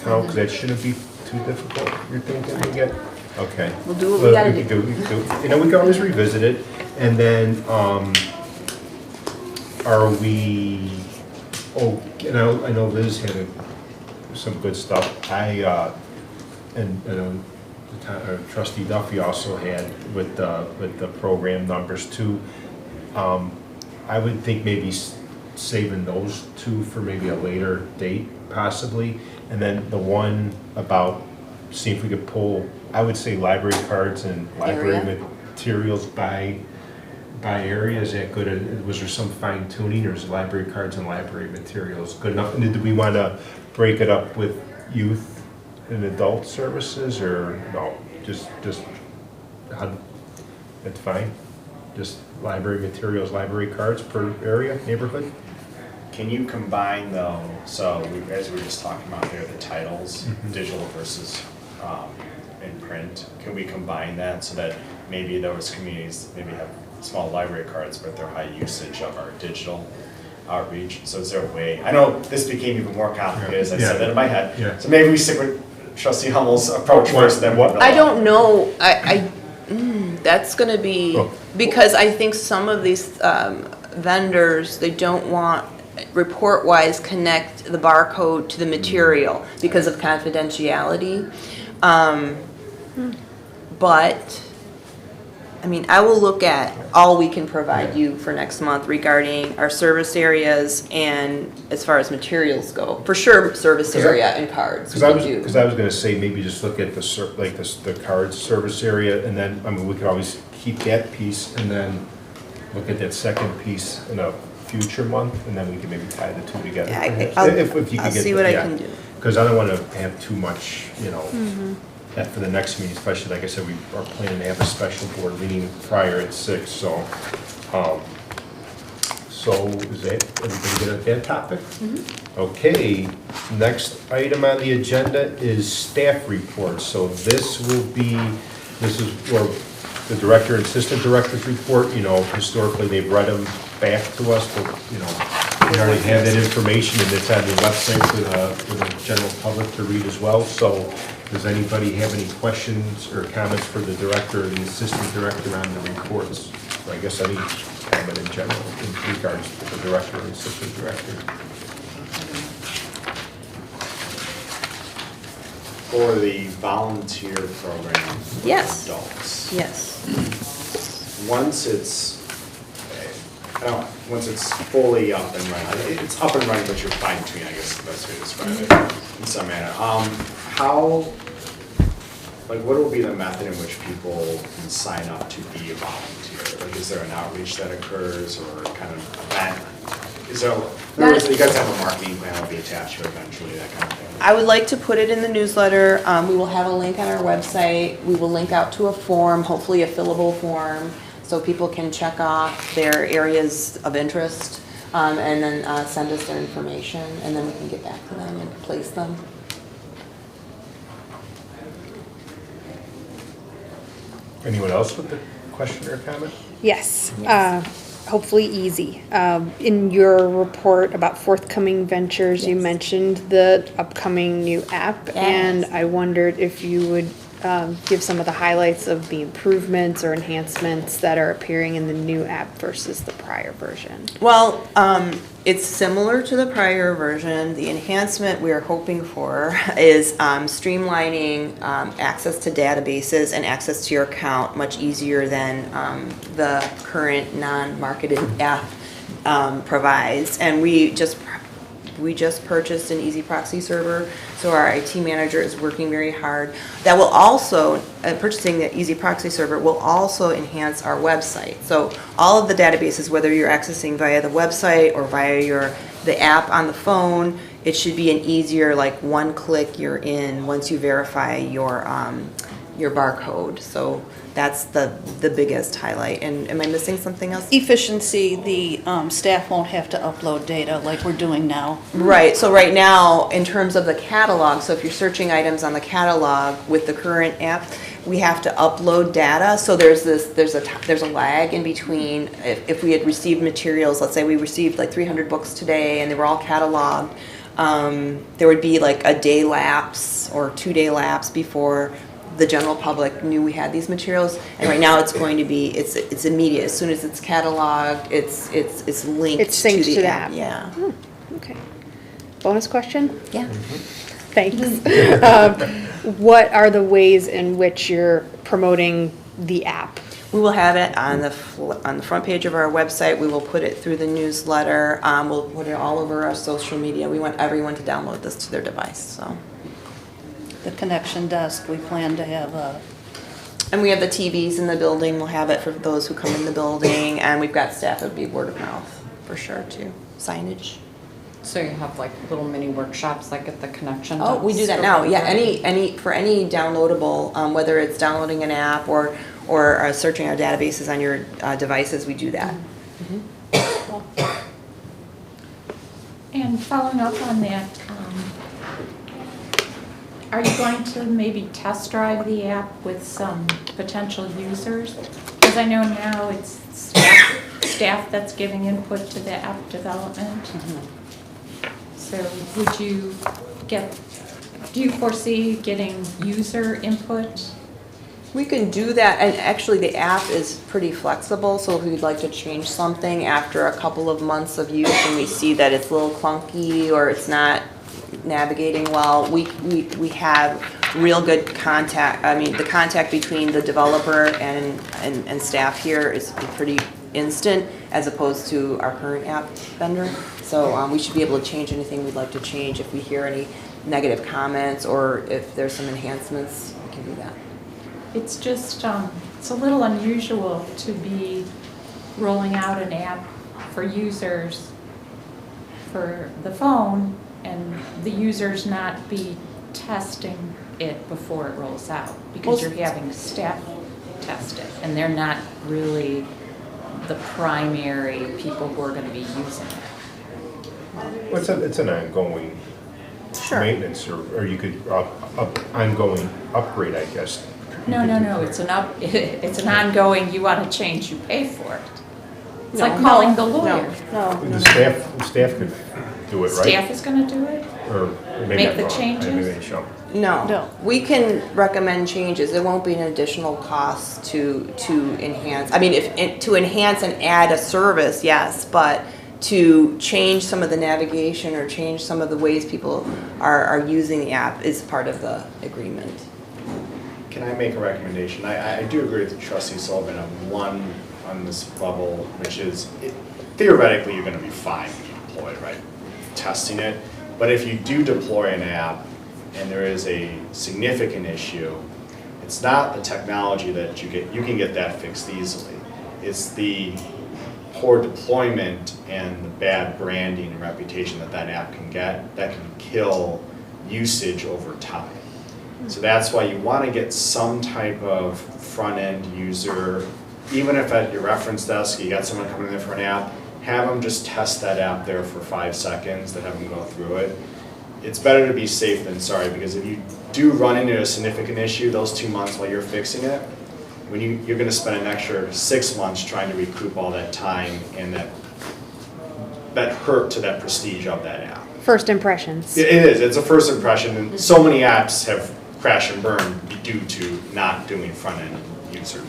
count, because that shouldn't be too difficult, you're thinking to get? Okay. We'll do what we gotta can do. You know, we can always revisit it, and then, are we, oh, you know, I know Liz had some good stuff. And Trustee Duffy also had with the program numbers too. I would think maybe saving those 2 for maybe a later date possibly, and then the one about see if we could pull, I would say library cards and library Area. materials by area. Is that good? Was there some fine tuning, or is library cards and library materials good enough? And do we want to break it up with youth and adult services, or no? Just that's fine. Just library materials, library cards per area, neighborhood? Can you combine though, so as we were just talking about there, the titles, digital versus in print, can we combine that so that maybe those communities maybe have small library cards, but they're high usage of our digital outreach? So is there a way, I know this became even more complicated as I said that in my head, Yeah. so maybe we stick with Trustee Hummel's approach first, then what? I don't know, that's gonna be, Oh. because I think some of these vendors, they don't want report-wise connect the barcode to the material because of confidentiality. But, I mean, I will look at all we can provide you for next month regarding our service areas and as far as materials go. For sure, service area and cards we could do. Because I was going to say maybe just look at the cards service area, and then I mean we could always keep that piece and then look at that second piece in a future month, and then we can maybe tie the 2 together. Yeah, perhaps. I'll If you could get see what I can do. Because I don't want to have too much, you know, that for the next meeting, especially like I said, we are planning to have a special board meeting prior at 6. So, is that everybody good at that topic? Okay. Next item on the agenda is staff reports. So this is where the director and assistant director's report. You know, historically they've read them back to us, but you know, we already have that information, and it's on the website for the general public to read as well. So does anybody have any questions or comments for the director or the assistant director on the reports? Or I guess any comment in general in regards to the director or assistant director. For the volunteer program for Yes. adults. Yes. Once it's, once it's fully up and running, it's up and running, but you're fine tuning, I guess is the best way to describe it in some manner. What will be the method in which people can sign up to be a volunteer? Like, is there an outreach that occurs, or kind of event? Is there, in other words, you guys have a marketing plan that'll be attached to it eventually, that kind of thing? I would like to put it in the newsletter. We will have a link on our website. We will link out to a form, hopefully a fillable form, so people can check off their areas of interest, and then send us their information, and then we can get back to them and place them. Anyone else with a question or comment? Yes, hopefully easy. In your report about forthcoming ventures, you Yes. mentioned the upcoming new app, Yes. and I wondered if you would give some of the highlights of the improvements or enhancements that are appearing in the new app versus the prior version? Well, it's similar to the prior version. The enhancement we're hoping for is streamlining access to databases and access to your account much easier than the current non-marketed app provides. And we just purchased an easy proxy server, so our IT manager is working very hard. That will also, purchasing the easy proxy server will also enhance our website. So all of the databases, whether you're accessing via the website or via the app on the phone, it should be an easier, like one click you're in once you verify your barcode. So that's the biggest highlight. And am I missing something else? Efficiency, the staff won't have to upload data like we're doing now. Right, so right now, in terms of the catalog, so if you're searching items on the catalog with the current app, we have to upload data, so there's a lag in between. If we had received materials, let's say we received like 300 books today and they were all cataloged, there would be like a day lapse or 2-day lapse before the general public knew we had these materials. And right now it's going to be, it's immediate. As soon as it's cataloged, it's linked It's synced to the app. app. Yeah. Okay. Bonus question? Yeah. Thanks. What are the ways in which you're promoting the app? We will have it on the front page of our website. We will put it through the newsletter. We'll put it all over our social media. We want everyone to download this to their device. So. The connection desk, we plan to have And we have the TVs in the building. We'll have it for those who come in the building, and we've got staff. It'll be word of mouth for sure too. Signage. So you have like little mini workshops like at the connection? Oh, we do that now. Yeah, for any downloadable, whether it's downloading an app or searching our databases on your devices, we do that. And following up on that, are you going to maybe test drive the app with some potential users? Because I know now it's staff that's giving input to the app development. So do you foresee getting user input? We can do that, and actually the app is pretty flexible, so if we'd like to change something after a couple of months of use and we see that it's a little clunky or it's not navigating well, we have real good contact. I mean, the contact between the developer and staff here is pretty instant as opposed to our current app vendor. So we should be able to change anything we'd like to change. If we hear any negative comments or if there's some enhancements, we can do that. It's just, it's a little unusual to be rolling out an app for users for the phone and the users not be testing it before it rolls out, because you're having staff test it and they're not really the primary people who are going to be using it. Well, it's an ongoing maintenance, or you could ongoing upgrade, I guess. No, it's an ongoing, you want to change, you pay for it. It's like calling the lawyer. The staff could do it, right? Staff is going to do it? Or maybe Make I'm the wrong. changes? Maybe they show. No, we can recommend changes. It won't be an additional cost to enhance. I mean, to enhance and add a service, yes, but to change some of the navigation or change some of the ways people are using the app is part of the agreement. Can I make a recommendation? I do agree with Trustee Sullivan on this level, which is theoretically you're going to be fine when you deploy it, right? Testing it. But if you do deploy an app and there is a significant issue, it's not the technology that you can get that fixed easily. It's the poor deployment and the bad branding and reputation that app can get that can kill usage over time. So that's why you want to get some type of front-end user, even if at your reference desk you got someone coming in for an app, have them just test that app there for 5 seconds to have them go through it. It's better to be safe than sorry, because if you do run into a significant issue those 2 months while you're fixing it, when you're going to spend an extra 6 months trying to recoup all that time and that hurt to that prestige of that app. First impressions. It is. It's a first impression, and so many apps have crash and burn due to not doing front-end user.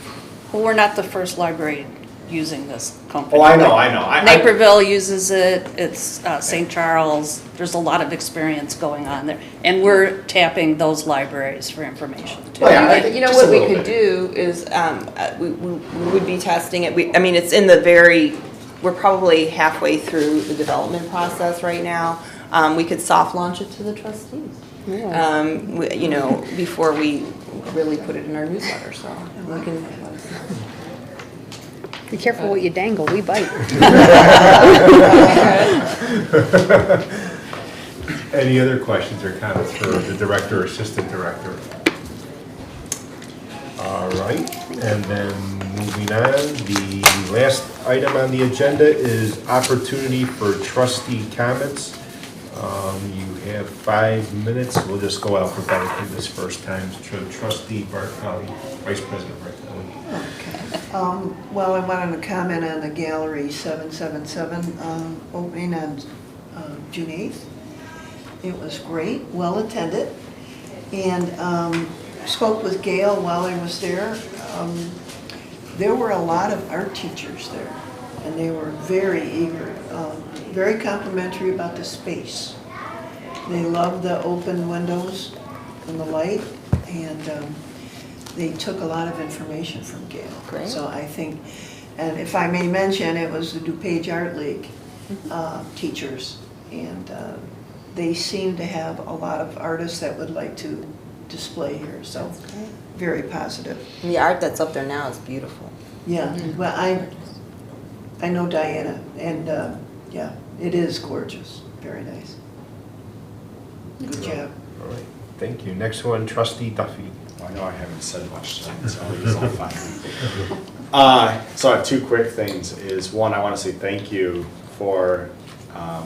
Well, we're not the first library using this company. Oh, I know. Naperville uses it, it's St. Charles, there's a lot of experience going on there. And we're tapping those libraries for information too. Oh, yeah. You know, Just a what we little could bit. do is, we would be testing it, I mean, it's in the very, we're probably halfway through the development process right now. We could soft launch it to the trustees. You know, before we really put it in our newsletter, so we can let us know. Be careful what you dangle, we bite. Any other questions or comments for the director or assistant director? All right, and then moving on, the last item on the agenda is opportunity for trustee comments. You have 5 minutes. We'll just go alphabetically this first time. Trustee Bartoli, Vice President Bartoli. Okay. Well, I wanted to comment on the Gallery 777 opening on June 8th. It was great, well attended, and spoke with Gail while I was there. There were a lot of art teachers there, and they were very eager, very complimentary about the space. They loved the open windows and the light, and they took a lot of information from Gail. Great. So I think, and if I may mention, it was the DuPage Art League teachers, and they seem to have a lot of artists that would like to display here, so very positive. And the art that's up there now is beautiful. Yeah, well, I know Diana, and yeah, it is gorgeous, very nice. Good job. All right, thank you. Next one, Trustee Duffy. I know I haven't said much tonight, so it's all fine. So I have two quick things. Is one, I want to say thank you for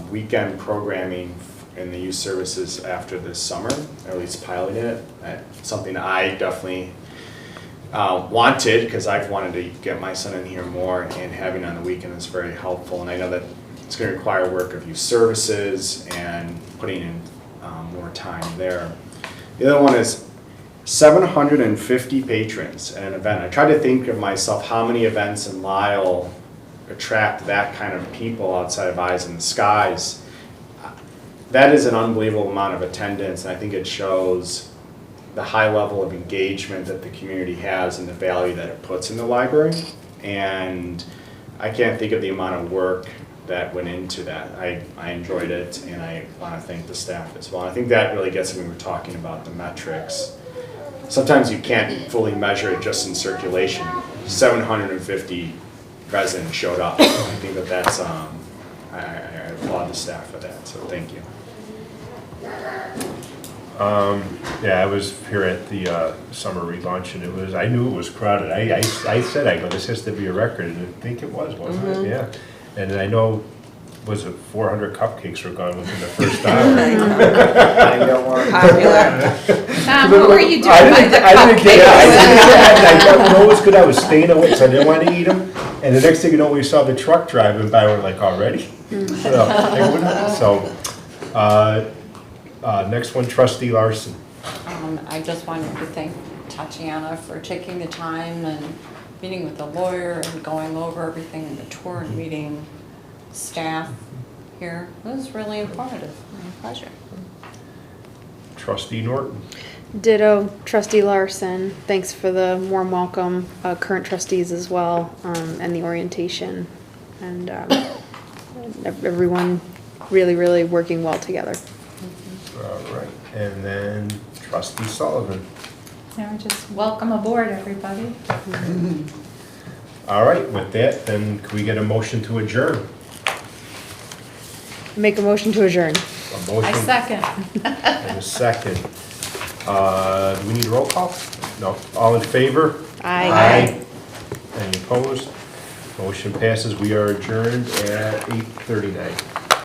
weekend programming in the youth services after this summer, or at least piloting it. That's something I definitely wanted, because I've wanted to get my son in here more, and having on the weekend is very helpful. And I know that it's going to require work of youth services and putting in more time there. The other one is 750 patrons at an event. I tried to think of myself how many events in Lisle attract that kind of people outside of Eyes in the Skies. That is an unbelievable amount of attendance, and I think it shows the high level of engagement that the community has and the value that it puts in the library. And I can't think of the amount of work that went into that. I enjoyed it, and I want to thank the staff as well. I think that really gets when we were talking about the metrics. Sometimes you can't fully measure it just in circulation. 750 residents showed up. I think that that's, I applaud the staff for that, so thank you. Yeah, I was here at the summer relaunch, and I knew it was crowded. I said, this has to be a record, and I think it was, wasn't it? Yeah. And I know, was it 400 cupcakes were gone within the first hour? I don't want Popular. Tom, what were you doing by the I didn't get it. I cupcakes? know it was good. I was staying awake, so I didn't want to eat them. And the next thing you know, we saw the truck driving by. We're like, already? Next one, Trustee Larson. I just wanted to thank Tatiana for taking the time and meeting with the lawyer and going over everything in the tour and meeting staff here. It was really informative. My pleasure. Trustee Norton. Ditto, Trustee Larson. Thanks for the warm welcome, current trustees as well, and the orientation. And everyone really, really working well together. All right. And then Trustee Sullivan. Yeah, just welcome aboard, everybody. All right, with that, then can we get a motion to adjourn? Make a motion to adjourn. A motion I second. and a second. Do we need a roll call? No. All in favor? Aye. Any opposed? Motion passes. We are adjourned at 8:39.